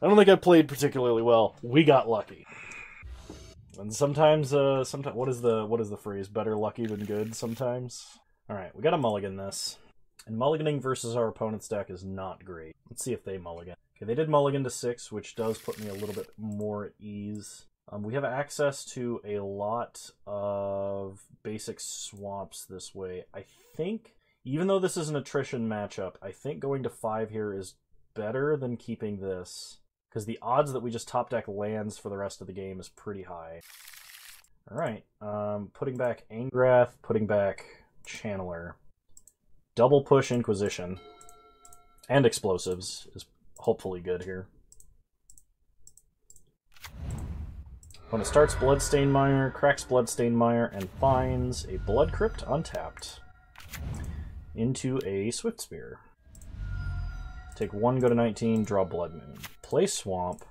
I don't think I played particularly well. We got lucky. And sometimes what is the phrase? Better lucky than good sometimes. Alright, we gotta mulligan this. And mulliganing versus our opponent's deck is not great. Let's see if they mulligan. Okay, they did mulligan to 6, which does put me a little bit more at ease. We have access to a lot of basic swamps this way. I think, even though this is an attrition matchup, I think going to 5 here is better than keeping this, because the odds that we just top deck lands for the rest of the game is pretty high. Alright, putting back Angrath, putting back Channeler. Double push Inquisition. And Explosives is hopefully good here. When it starts Bloodstained Mire, cracks Bloodstained Mire, and finds a Blood Crypt untapped into a Swift Spear. Take 1, go to 19, draw Blood Moon. Play Swamp,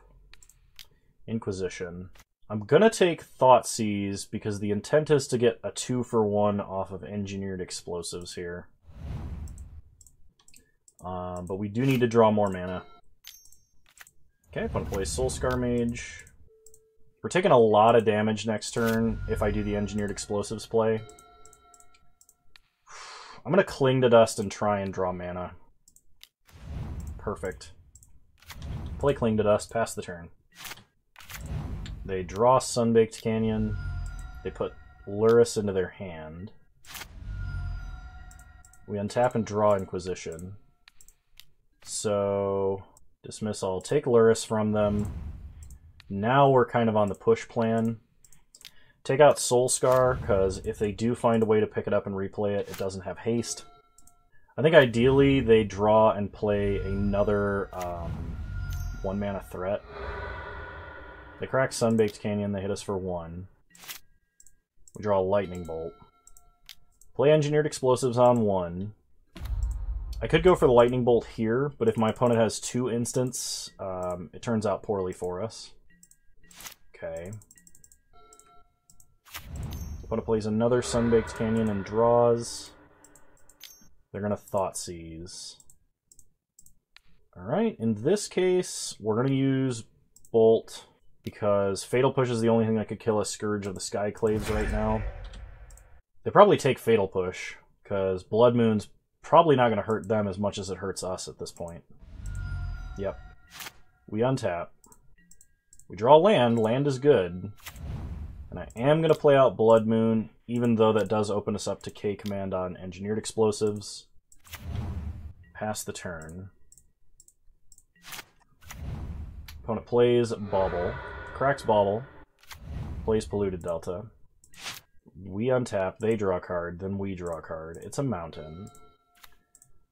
Inquisition. I'm gonna take Thoughtseize because the intent is to get a 2-for-1 off of Engineered Explosives here. But we do need to draw more mana. Okay, I'm gonna play Soulscar Mage. We're taking a lot of damage next turn if I do the Engineered Explosives play. I'm going to Cling to Dust and try and draw mana. Perfect. Play Cling to Dust, pass the turn. They draw Sunbaked Canyon. They put Lurrus into their hand. We untap and draw Inquisition. So, dismiss all. Take Lurrus from them. Now we're kind of on the push plan. Take out Soulscar, because if they do find a way to pick it up and replay it, it doesn't have haste. I think ideally they draw and play another 1-mana threat. They crack Sunbaked Canyon, they hit us for 1. We draw a Lightning Bolt. Play Engineered Explosives on 1. I could go for the Lightning Bolt here, but if my opponent has 2 instants, it turns out poorly for us. Okay. Opponent plays another Sunbaked Canyon and draws. They're going to Thoughtseize. Alright, in this case, we're going to use Bolt, because Fatal Push is the only thing that could kill a Scourge of the Skyclaves right now. They probably take Fatal Push, because Blood Moon's probably not going to hurt them as much as it hurts us at this point. Yep. We untap. We draw land. Land is good. And I am going to play out Blood Moon, even though that does open us up to K command on Engineered Explosives. Pass the turn. Opponent plays Bauble. Cracks Bauble. Plays Polluted Delta. We untap, they draw a card, then we draw a card. It's a mountain.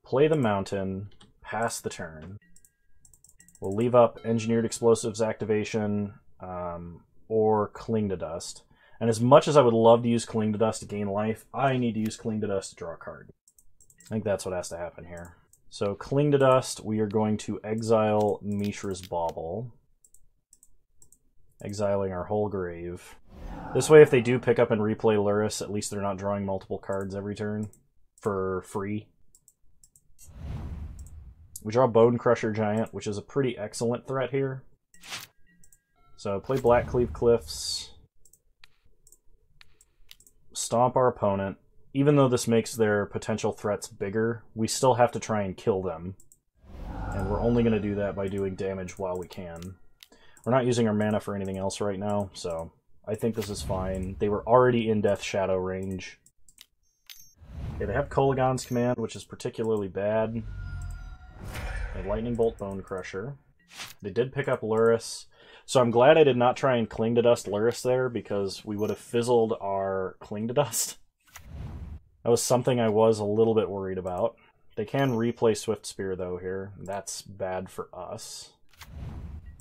Play the mountain, pass the turn. We'll leave up Engineered Explosives activation, or Cling to Dust. And as much as I would love to use Cling to Dust to gain life, I need to use Cling to Dust to draw a card. I think that's what has to happen here. So Cling to Dust, we are going to exile Mishra's Bauble. Exiling our whole grave. This way, if they do pick up and replay Lurrus, at least they're not drawing multiple cards every turn for free. We draw Bone Crusher Giant, which is a pretty excellent threat here. So play Blackcleave Cliffs. Stomp our opponent. Even though this makes their potential threats bigger, we still have to try and kill them. And we're only going to do that by doing damage while we can. We're not using our mana for anything else right now, so I think this is fine. They were already in Death Shadow range. Okay, they have Kolaghan's Command, which is particularly bad. A Lightning Bolt Bone Crusher. They did pick up Lurrus, so I'm glad I did not try and Cling to Dust Lurrus there, because we would have fizzled our Cling to Dust. That was something I was a little bit worried about. They can replay Swift Spear, though, here. That's bad for us.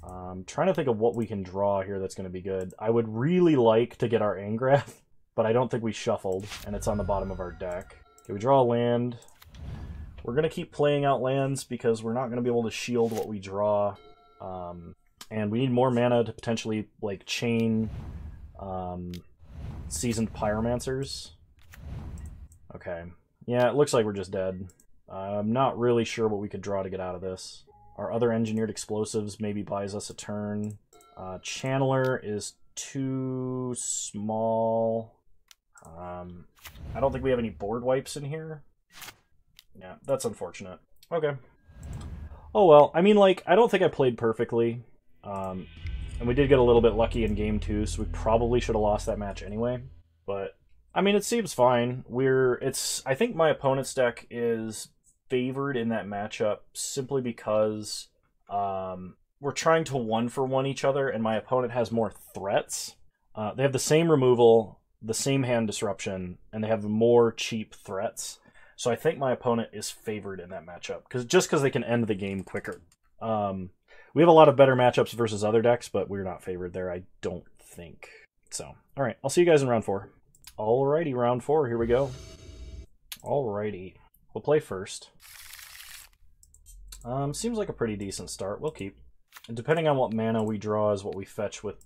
I'm trying to think of what we can draw here that's going to be good. I would really like to get our Angrath, but I don't think we shuffled, and it's on the bottom of our deck. Okay, we draw a land. We're going to keep playing out lands because we're not going to be able to shield what we draw. And we need more mana to potentially like chain Seasoned Pyromancers. Okay. Yeah, it looks like we're just dead. I'm not really sure what we could draw to get out of this. Our other Engineered Explosives maybe buys us a turn. Channeler is too small. I don't think we have any board wipes in here. Yeah, that's unfortunate. Okay. Oh well, I mean, like, I don't think I played perfectly. And we did get a little bit lucky in game 2, so we probably should have lost that match anyway. But, I mean, it seems fine. I think my opponent's deck is favored in that matchup simply because we're trying to 1-for-1 each other, and my opponent has more threats. They have the same removal, the same hand disruption, and they have more cheap threats. So I think my opponent is favored in that matchup, because they can end the game quicker. We have a lot of better matchups versus other decks, but we're not favored there, I don't think. So, alright, I'll see you guys in round 4. Alrighty, round 4, here we go. Alrighty, we'll play first. Seems like a pretty decent start, we'll keep. And depending on what mana we draw is what we fetch with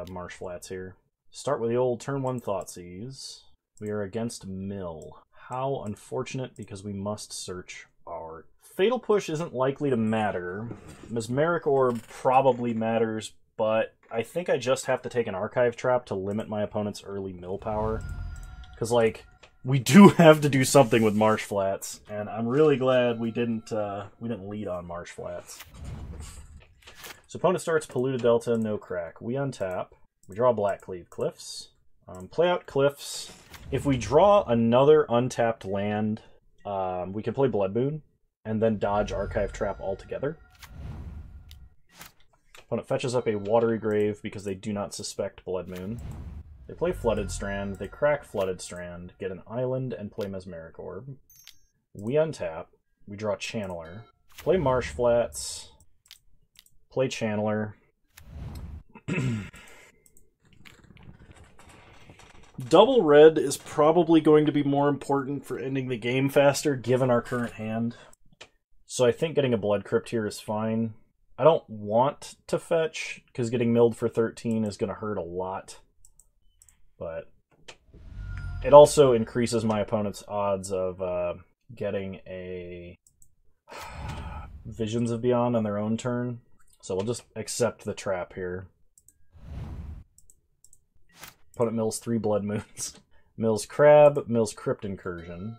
Marsh Flats here. Start with the old turn 1 Thoughtseize. We are against Mill. How unfortunate, because we must search our... Fatal Push isn't likely to matter. Mesmeric Orb probably matters, but I think I just have to take an Archive Trap to limit my opponent's early mill power. Because, like, we do have to do something with Marsh Flats, and I'm really glad we didn't lead on Marsh Flats. So opponent starts Polluted Delta, no crack. We untap. We draw Blackcleave Cliffs. Play out Cliffs. If we draw another untapped land, we can play Blood Moon, and then dodge Archive Trap altogether. Opponent fetches up a Watery Grave because they do not suspect Blood Moon. They play Flooded Strand, they crack Flooded Strand, get an island, and play Mesmeric Orb. We untap, we draw Channeler, play Marsh Flats, play Channeler. Double red is probably going to be more important for ending the game faster, given our current hand. So I think getting a Blood Crypt here is fine. I don't want to fetch, because getting milled for 13 is going to hurt a lot. But it also increases my opponent's odds of getting a Visions of Beyond on their own turn. So we'll just accept the trap here. Opponent mills 3 Blood Moons. Mills Crab, mills Crypt Incursion.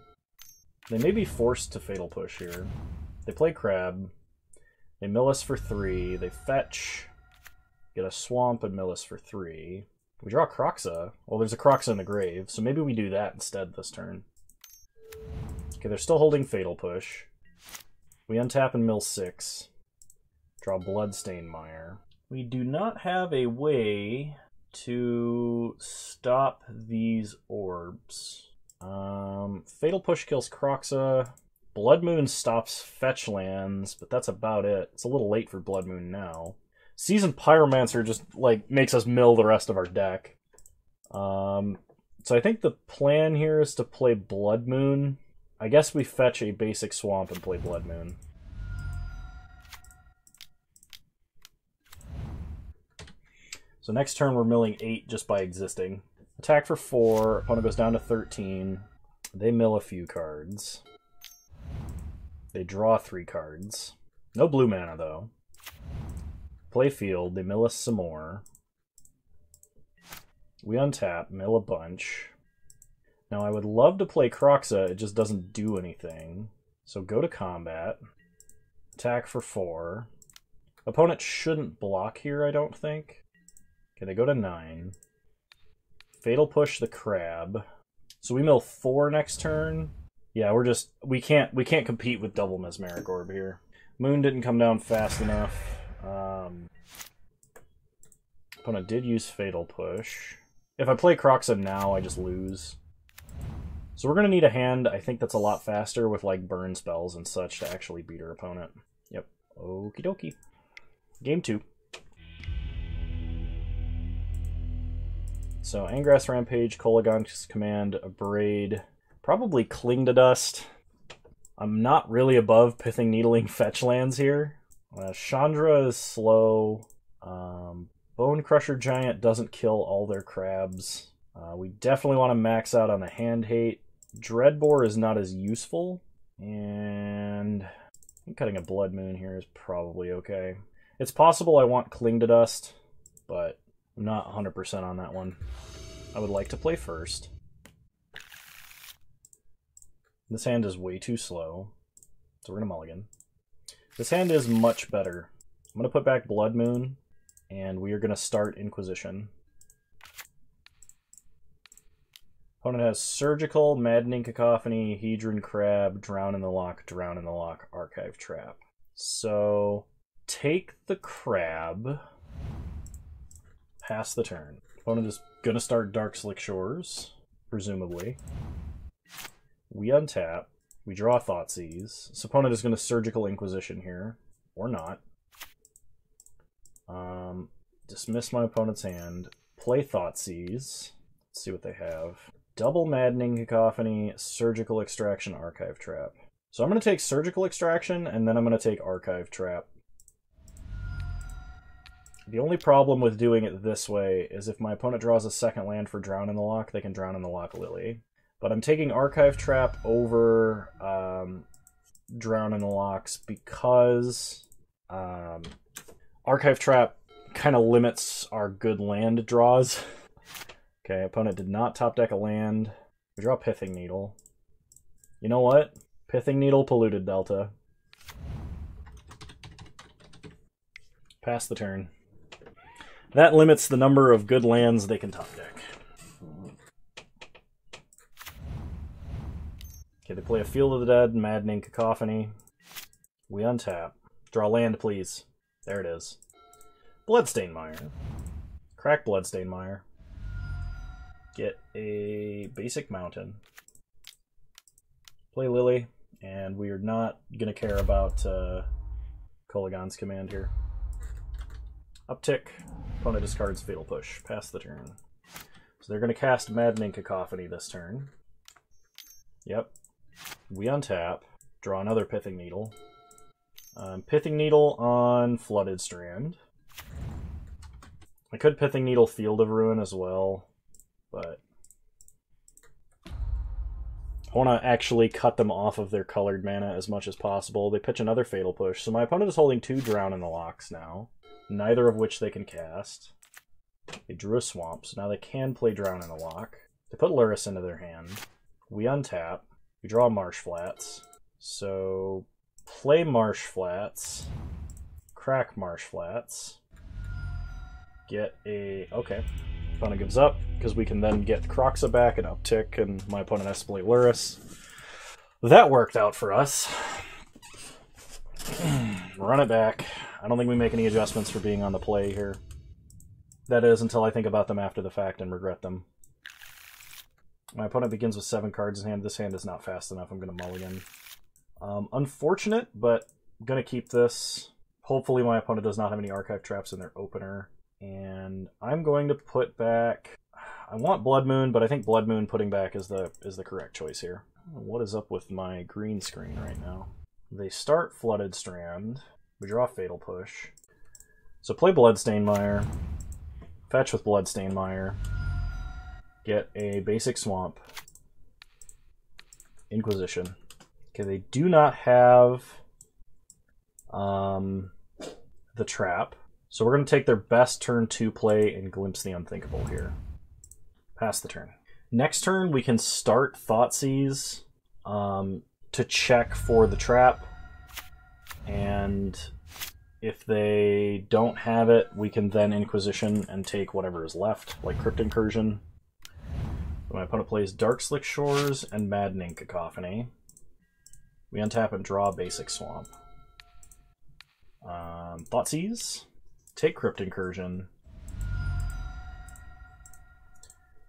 They may be forced to Fatal Push here. They play Crab. They mill us for 3. They fetch. Get a Swamp and mill us for 3. We draw Kroxa. Well, there's a Kroxa in the grave, so maybe we do that instead this turn. Okay, they're still holding Fatal Push. We untap and mill 6. Draw Bloodstained Mire. We do not have a way to stop these orbs. Fatal Push kills Kroxa. Blood Moon stops fetch lands, but that's about it. It's a little late for Blood Moon now. Seasoned Pyromancer just, like, makes us mill the rest of our deck. So I think the plan here is to play Blood Moon. I guess we fetch a basic Swamp and play Blood Moon. So next turn we're milling 8 just by existing. Attack for 4, opponent goes down to 13. They mill a few cards. They draw 3 cards. No blue mana though. Play field, they mill us some more. We untap, mill a bunch. Now I would love to play Kroxa, it just doesn't do anything. So go to combat. Attack for 4. Opponent shouldn't block here, I don't think. Okay, they go to 9. Fatal Push the Crab. So we mill 4 next turn. Yeah, we can't compete with double Mesmeric Orb here. Moon didn't come down fast enough. Opponent did use Fatal Push. If I play Kroxa now, I just lose. So we're going to need a hand, I think that's a lot faster with like burn spells and such to actually beat our opponent. Yep. Okie dokie. Game 2. So Angrass Rampage, Kolagon's Command, Abrade, probably Cling to Dust. I'm not really above Pithing Needling fetch lands here. Chandra is slow. Bone Crusher Giant doesn't kill all their crabs. We definitely want to max out on the hand hate. Dreadbore is not as useful. And I think cutting a Blood Moon here is probably okay. It's possible I want Cling to Dust, but I'm not 100% on that one. I would like to play first. This hand is way too slow, so we're going to mulligan. This hand is much better. I'm going to put back Blood Moon, and we are going to start Inquisition. Opponent has Surgical, Maddening Cacophony, Hedron Crab, Drown in the Lock, Archive Trap. So, take the Crab, pass the turn. Opponent is going to start Dark Slick Shores, presumably. We untap, we draw Thoughtseize. So opponent is going to Surgical Inquisition here, or not. Dismiss my opponent's hand, play Thoughtseize. Let's see what they have. Double Maddening Cacophony, Surgical Extraction, Archive Trap. So I'm going to take Surgical Extraction, and then I'm going to take Archive Trap. The only problem with doing it this way is if my opponent draws a second land for Drown in the Lock, they can Drown in the Lock Lily. But I'm taking Archive Trap over Drown in the Locks because Archive Trap kind of limits our good land draws. Okay, opponent did not top deck a land. We draw Pithing Needle. You know what? Pithing Needle, Polluted Delta. Pass the turn. That limits the number of good lands they can top deck. Okay, they play a Field of the Dead, Maddening Cacophony. We untap. Draw land, please. There it is. Bloodstained Mire. Crack Bloodstained Mire. Get a basic mountain. Play Lily, and we are not going to care about Kolaghan's command here. Uptick. Opponent discards Fatal Push. Pass the turn. So they're going to cast Maddening Cacophony this turn. Yep. We untap. Draw another Pithing Needle. Pithing Needle on Flooded Strand. I could Pithing Needle Field of Ruin as well, but I want to actually cut them off of their colored mana as much as possible. They pitch another Fatal Push, so my opponent is holding 2 Drown in the Locks now, neither of which they can cast. They drew a Swamp, so now they can play Drown in the Lock. They put Lurrus into their hand. We untap. We draw Marsh Flats. So play Marsh Flats. Crack Marsh Flats. Get a... okay. Opponent gives up, because we can then get Kroxa back and uptick, and my opponent has to play Lurrus. That worked out for us. Run it back. I don't think we make any adjustments for being on the play here. That is, until I think about them after the fact and regret them. My opponent begins with 7 cards in hand. This hand is not fast enough. I'm going to mulligan. Unfortunate, but I'm going to keep this. Hopefully my opponent does not have any Archive Traps in their opener. And I'm going to put back... I want Blood Moon, but I think Blood Moon putting back is the correct choice here. What is up with my green screen right now? They start Flooded Strand. We draw Fatal Push. So play Bloodstained Mire. Fetch with Bloodstained Mire. Get a basic Swamp. Inquisition. Okay, they do not have the trap. So we're going to take their best turn 2 play and Glimpse the Unthinkable here. Pass the turn. Next turn, we can start Thoughtseize to check for the trap. And if they don't have it, we can then Inquisition and take whatever is left, like Crypt Incursion. My opponent plays Dark Slick Shores and Maddening Cacophony. We untap and draw a basic Swamp. Thoughtseize. Take Crypt Incursion.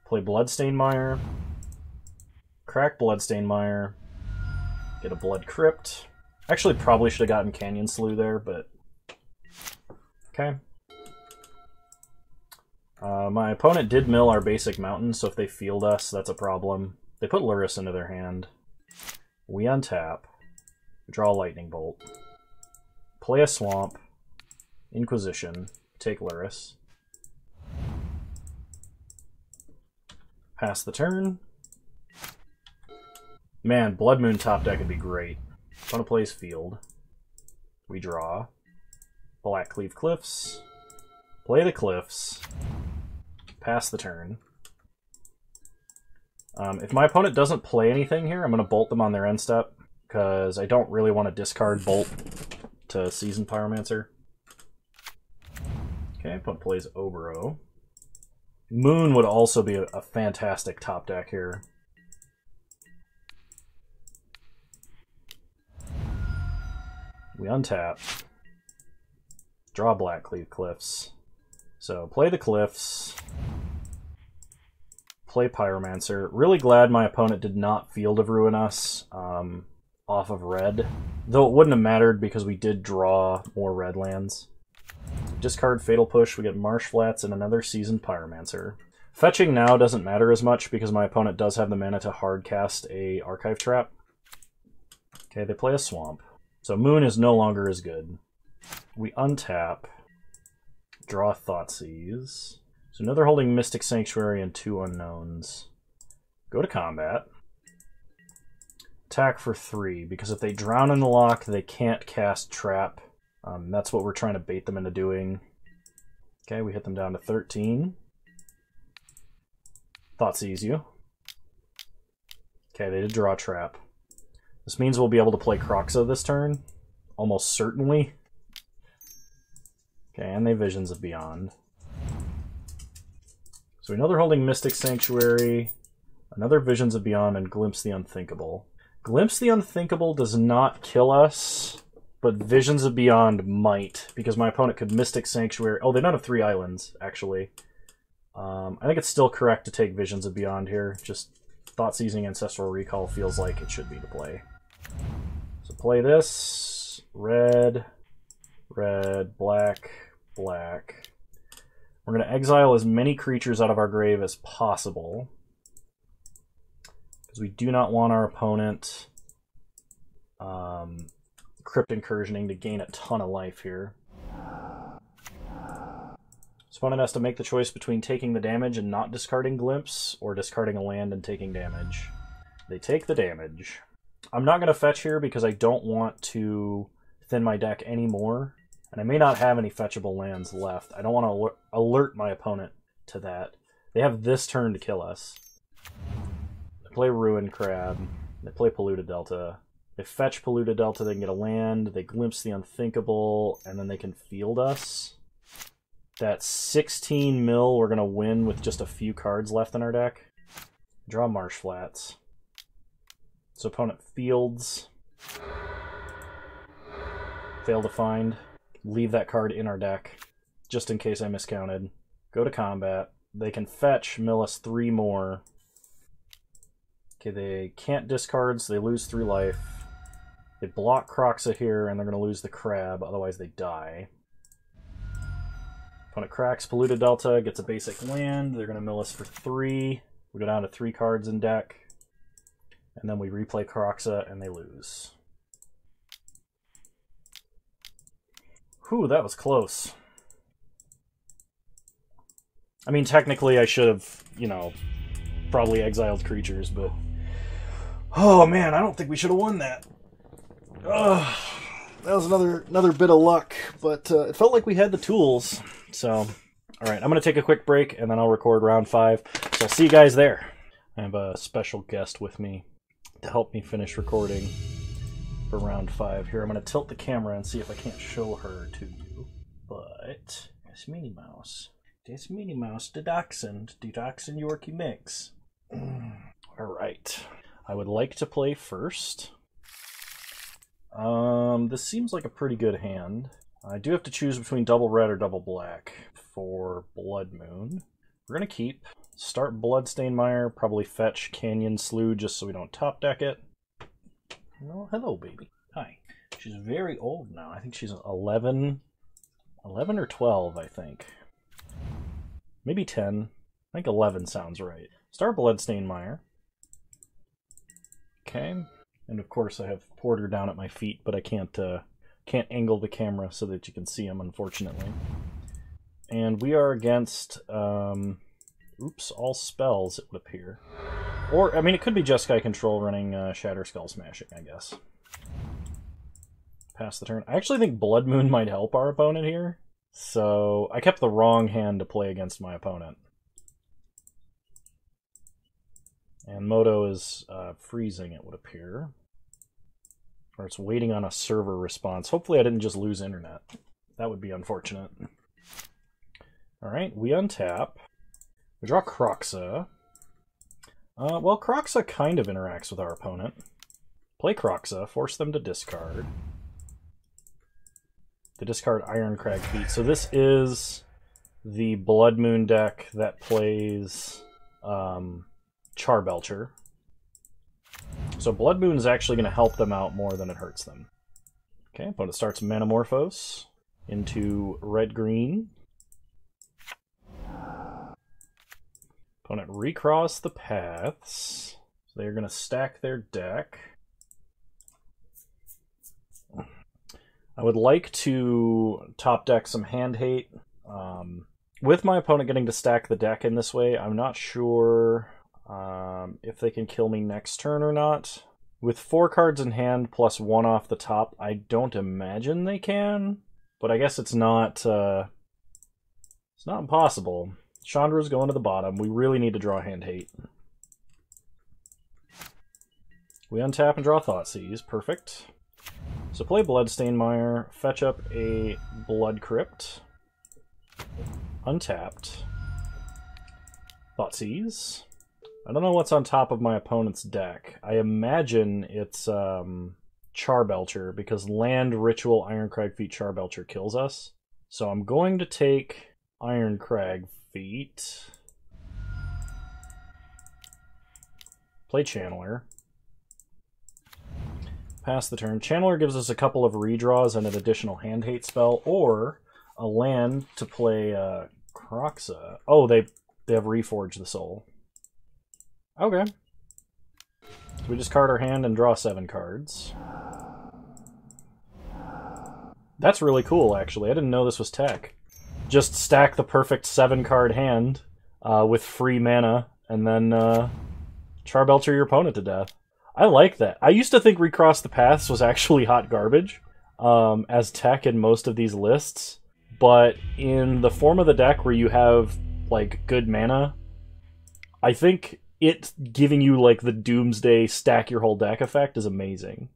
Play Bloodstained Mire. Crack Bloodstained Mire. Get a Blood Crypt. Actually, probably should have gotten Canyon Slough there, but... okay. My opponent did mill our basic mountain, so if they field us, that's a problem. They put Lurrus into their hand. We untap. Draw a Lightning Bolt. Play a Swamp. Inquisition. Take Lurrus. Pass the turn. Man, Blood Moon top deck would be great. Opponent plays Field. We draw. Blackcleave Cliffs. Play the Cliffs. Pass the turn. If my opponent doesn't play anything here, I'm going to bolt them on their end step, because I don't really want to discard Bolt to Seasoned Pyromancer. Okay, opponent plays Obero. Moon would also be a fantastic top deck here. We untap. Draw Blackleaf Cliffs. So play the Cliffs. Play Pyromancer. Really glad my opponent did not Field of Ruin us off of red. Though it wouldn't have mattered because we did draw more red lands. Discard Fatal Push, we get Marsh Flats and another Seasoned Pyromancer. Fetching now doesn't matter as much because my opponent does have the mana to hardcast a Archive Trap. Okay, they play a Swamp. So Moon is no longer as good. We untap, draw Thoughtseize. So now they're holding Mystic Sanctuary and 2 unknowns. Go to combat. Attack for 3, because if they drown in the lock, they can't cast Trap. That's what we're trying to bait them into doing. Okay, we hit them down to 13. Thoughtseize you. Okay, they did draw a Trap. This means we'll be able to play Kroxa this turn. Almost certainly. Okay, and they Visions of Beyond. So we know they're holding Mystic Sanctuary, another Visions of Beyond, and Glimpse the Unthinkable. Glimpse the Unthinkable does not kill us, but Visions of Beyond might, because my opponent could Mystic Sanctuary. Oh, they don't have 3 islands, actually. I think it's still correct to take Visions of Beyond here. Just Thoughtseizing Ancestral Recall feels like it should be to play. So play this. Red, red, black, black. We're going to exile as many creatures out of our grave as possible. Because we do not want our opponent Crypt Incursioning to gain a ton of life here. This opponent has to make the choice between taking the damage and not discarding Glimpse, or discarding a land and taking damage. They take the damage. I'm not going to fetch here because I don't want to thin my deck anymore. And I may not have any fetchable lands left. I don't want to alert my opponent to that. They have this turn to kill us. They play Ruin Crab. They play Polluted Delta. They fetch Polluted Delta, they can get a land. They Glimpse the Unthinkable, and then they can field us. That's 16 mil we're going to win with just a few cards left in our deck. Draw Marsh Flats. So opponent fields. Fail to find. Leave that card in our deck, just in case I miscounted. Go to combat. They can fetch, mill us 3 more. Okay, they can't discard, so they lose 3 life. They block Kroxa here, and they're going to lose the crab, otherwise they die. Opponent cracks Polluted Delta, gets a basic land. They're going to mill us for 3. We go down to 3 cards in deck. And then we replay Kroxa, and they lose. Whew, that was close. I mean, technically I should have, you know, probably exiled creatures, but... Oh man, I don't think we should have won that. Ugh, that was another bit of luck, but it felt like we had the tools. So, alright, I'm going to take a quick break, and then I'll record round 5. So I'll see you guys there. I have a special guest with me to help me finish recording for round 5 here. I'm going to tilt the camera and see if I can't show her to you. But, it's Minnie Mouse. It's Minnie Mouse, the Dachshund Yorkie mix. Alright. I would like to play first. This seems like a pretty good hand. I do have to choose between double red or double black for Blood Moon. We're going to keep. Start Bloodstained Mire, probably fetch Canyon Slough just so we don't top deck it. Oh, hello, baby. Hi. She's very old now. I think she's 11 or 12, I think. Maybe 10. I think 11 sounds right. Start Bloodstained Mire. Okay. And of course I have Porter down at my feet, but I can't angle the camera so that you can see him, unfortunately. And we are against, oops, all spells, it would appear. Or, I mean, it could be Jeskai Control running Shatter Skull Smashing, I guess. Pass the turn. I actually think Blood Moon might help our opponent here. So, I kept the wrong hand to play against my opponent. And Moto is freezing, it would appear. Or it's waiting on a server response. Hopefully I didn't just lose internet. That would be unfortunate. Alright, we untap. We draw Kroxa. Well, Kroxa kind of interacts with our opponent. Play Kroxa, force them to discard. They discard Ironcrag Feet. So this is the Blood Moon deck that plays Charbelcher. So Blood Moon is actually going to help them out more than it hurts them. Okay, opponent starts Manamorphose into red-green. Opponent recross the paths. So they're going to stack their deck. I would like to top deck some hand hate. With my opponent getting to stack the deck in this way, I'm not sure if they can kill me next turn or not. With 4 cards in hand plus 1 off the top, I don't imagine they can. But I guess it's not impossible. Chandra's going to the bottom. We really need to draw hand hate. We untap and draw Thoughtseize. Perfect. So play Bloodstained Mire, fetch up a Blood Crypt. Untapped. Thoughtseize. I don't know what's on top of my opponent's deck. I imagine it's Charbelcher, because Land, Ritual, Ironcrag Feet, Charbelcher kills us. So I'm going to take Ironcrag Feet. Play Channeler. Pass the turn. Channeler gives us a couple of redraws and an additional hand hate spell, or a land to play Kroxa. Oh, they have Reforge the Soul. Okay. So we discard our hand and draw 7 cards. That's really cool, actually. I didn't know this was tech. Just stack the perfect 7-card hand with free mana, and then Charbelcher your opponent to death. I like that. I used to think Recross the Paths was actually hot garbage as tech in most of these lists, but in the form of the deck where you have like good mana, I think it giving you like the Doomsday stack your whole deck effect is amazing.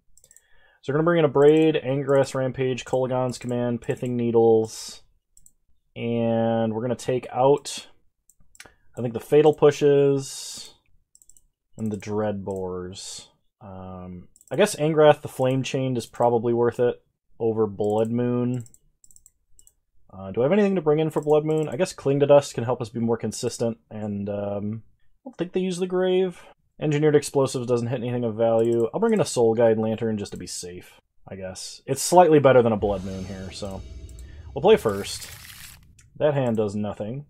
So we're going to bring in a Braid, Angress, Rampage, Kolaghan's Command, Pithing Needles, and we're going to take out, I think, the Fatal Pushes and the Dreadbores. I guess Angrath the Flame Chained is probably worth it over Blood Moon. Do I have anything to bring in for Blood Moon? I guess Cling to Dust can help us be more consistent, and I don't think they use the Grave. Engineered Explosives doesn't hit anything of value. I'll bring in a Soul Guide Lantern just to be safe, I guess. It's slightly better than a Blood Moon here, so we'll play first. That hand does nothing.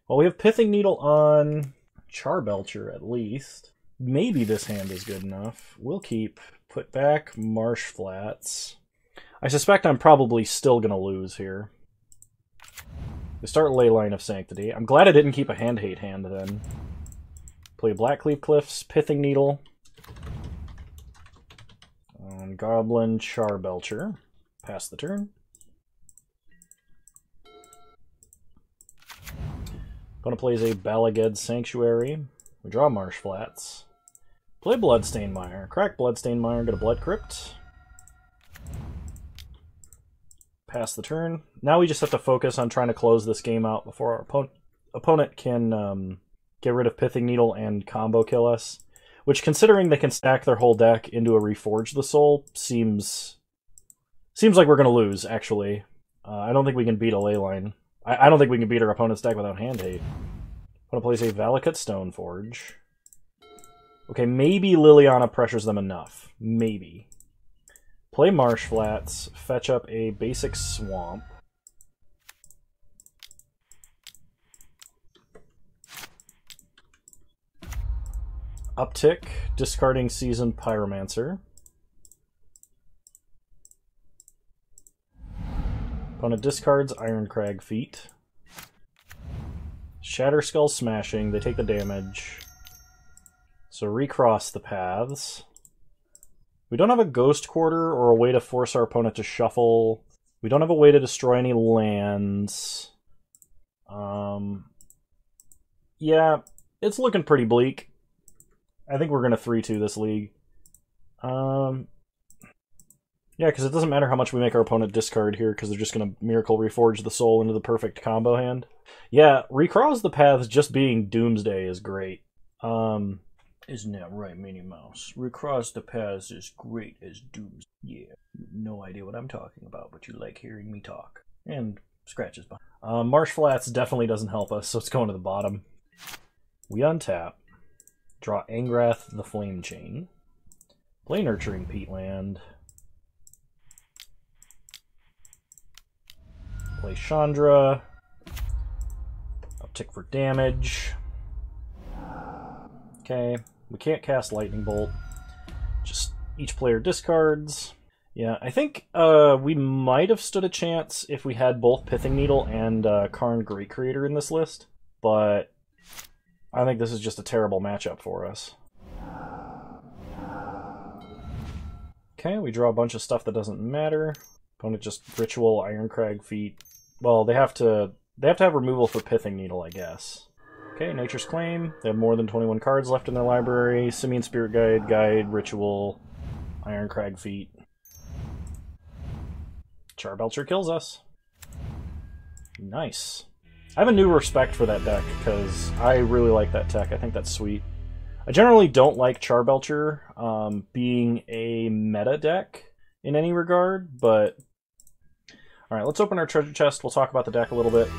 Well, we have Pithing Needle on Charbelcher at least. Maybe this hand is good enough. We'll keep put back Marsh Flats. I suspect I'm probably still going to lose here. We start Leyline of Sanctity. I'm glad I didn't keep a hand hate hand then. Play Blackcleave Cliffs, Pithing Needle, and Goblin Charbelcher. Pass the turn. Opponent plays a Balaged Sanctuary. We draw Marsh Flats. Play Bloodstained Mire. Crack Bloodstained Mire, get a Blood Crypt. Pass the turn. Now we just have to focus on trying to close this game out before our opponent can get rid of Pithing Needle and combo kill us. Which, considering they can stack their whole deck into a Reforge the Soul, seems like we're going to lose, actually. I don't think we can beat a Leyline. I don't think we can beat our opponent's deck without hand hate. Opponent plays a Valakut Stoneforge. Okay, maybe Liliana pressures them enough. Maybe. Play Marsh Flats, fetch up a basic Swamp. Uptick, discarding Seasoned Pyromancer. Opponent discards Ironcrag Feet. Shatter Skull Smashing, they take the damage. So recross the paths. We don't have a Ghost Quarter or a way to force our opponent to shuffle. We don't have a way to destroy any lands. Yeah, it's looking pretty bleak. I think we're going to 3-2 this league. Yeah, because it doesn't matter how much we make our opponent discard here, because they're just going to Miracle Reforge the Soul into the perfect combo hand. Yeah, Recross the Paths just being Doomsday is great. Isn't that right, Minnie Mouse? Recross the Paths is great as Doomsday. Yeah, no idea what I'm talking about, but you like hearing me talk. And scratches behind. Marsh Flats definitely doesn't help us, so it's going to the bottom. We untap. Draw Angrath the Flame Chain. Play Nurturing Peatland. Play Chandra. Uptick for damage. Okay, we can't cast Lightning Bolt. Just each player discards. Yeah, I think we might have stood a chance if we had both Pithing Needle and Karn Great Creator in this list, but I think this is just a terrible matchup for us. Okay, we draw a bunch of stuff that doesn't matter. Opponent just Ritual, Ironcrag Feet. Well, they have to have removal for Pithing Needle, I guess. Okay, Nature's Claim. They have more than 21 cards left in their library. Simian Spirit Guide, Ritual, Ironcrag Feet. Charbelcher kills us. Nice. I have a new respect for that deck, because I really like that tech. I think that's sweet. I generally don't like Charbelcher being a meta deck in any regard, but... Alright, let's open our treasure chest. We'll talk about the deck a little bit.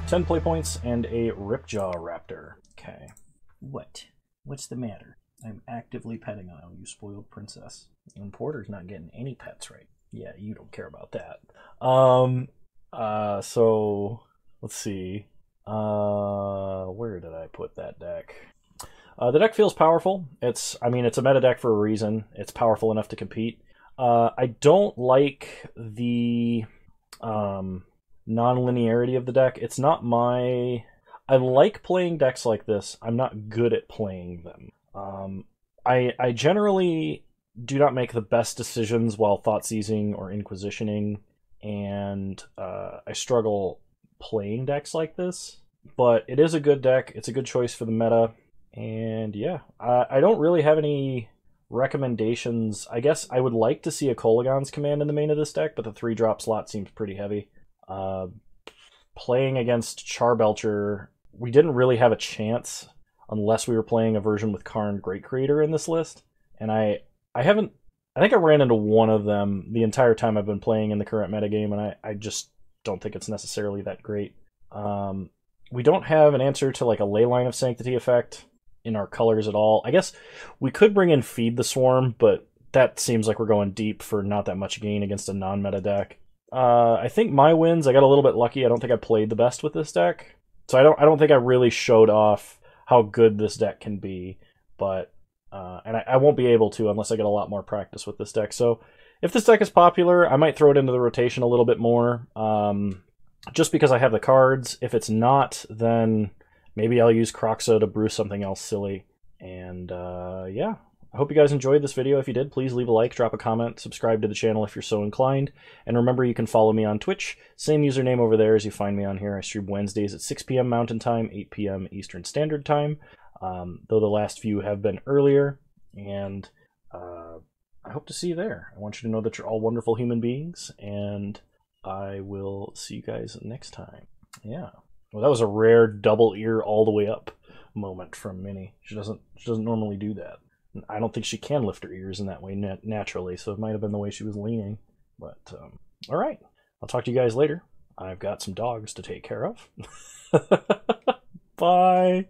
10 play points and a Ripjaw Raptor. Okay. What? What's the matter? I'm actively petting on you, spoiled princess. And Porter's not getting any pets right. Yeah, you don't care about that. So let's see. Where did I put that deck? The deck feels powerful. I mean, it's a meta deck for a reason. It's powerful enough to compete. I don't like the non-linearity of the deck. It's not my... I like playing decks like this. I'm not good at playing them. I generally do not make the best decisions while thought seizing or inquisitioning, and I struggle playing decks like this. But it is a good deck. It's a good choice for the meta. And yeah, I don't really have any recommendations. I guess I would like to see a Kolaghan's Command in the main of this deck, but the 3-drop slot seems pretty heavy. Playing against Charbelcher, we didn't really have a chance unless we were playing a version with Karn Great Creator in this list. And I think I ran into one of them the entire time I've been playing in the current metagame, and I just don't think it's necessarily that great. We don't have an answer to like a Leyline of Sanctity effect in our colors at all. I guess we could bring in Feed the Swarm, but that seems like we're going deep for not that much gain against a non-meta deck. I think my wins, I got a little bit lucky. I don't think I played the best with this deck. So I don't think I really showed off how good this deck can be, but and I won't be able to unless I get a lot more practice with this deck. So if this deck is popular, I might throw it into the rotation a little bit more, just because I have the cards. If it's not, then maybe I'll use Kroxa to brew something else silly. And yeah, I hope you guys enjoyed this video. If you did, please leave a like, drop a comment, subscribe to the channel if you're so inclined. And remember, you can follow me on Twitch. Same username over there as you find me on here. I stream Wednesdays at 6 p.m. Mountain Time, 8 p.m. Eastern Standard Time, though the last few have been earlier. And I hope to see you there. I want you to know that you're all wonderful human beings, and I will see you guys next time. Yeah. Well, that was a rare double ear all the way up moment from Minnie. She doesn't normally do that. I don't think she can lift her ears in that way naturally, so it might have been the way she was leaning. But, all right. I'll talk to you guys later. I've got some dogs to take care of. Bye.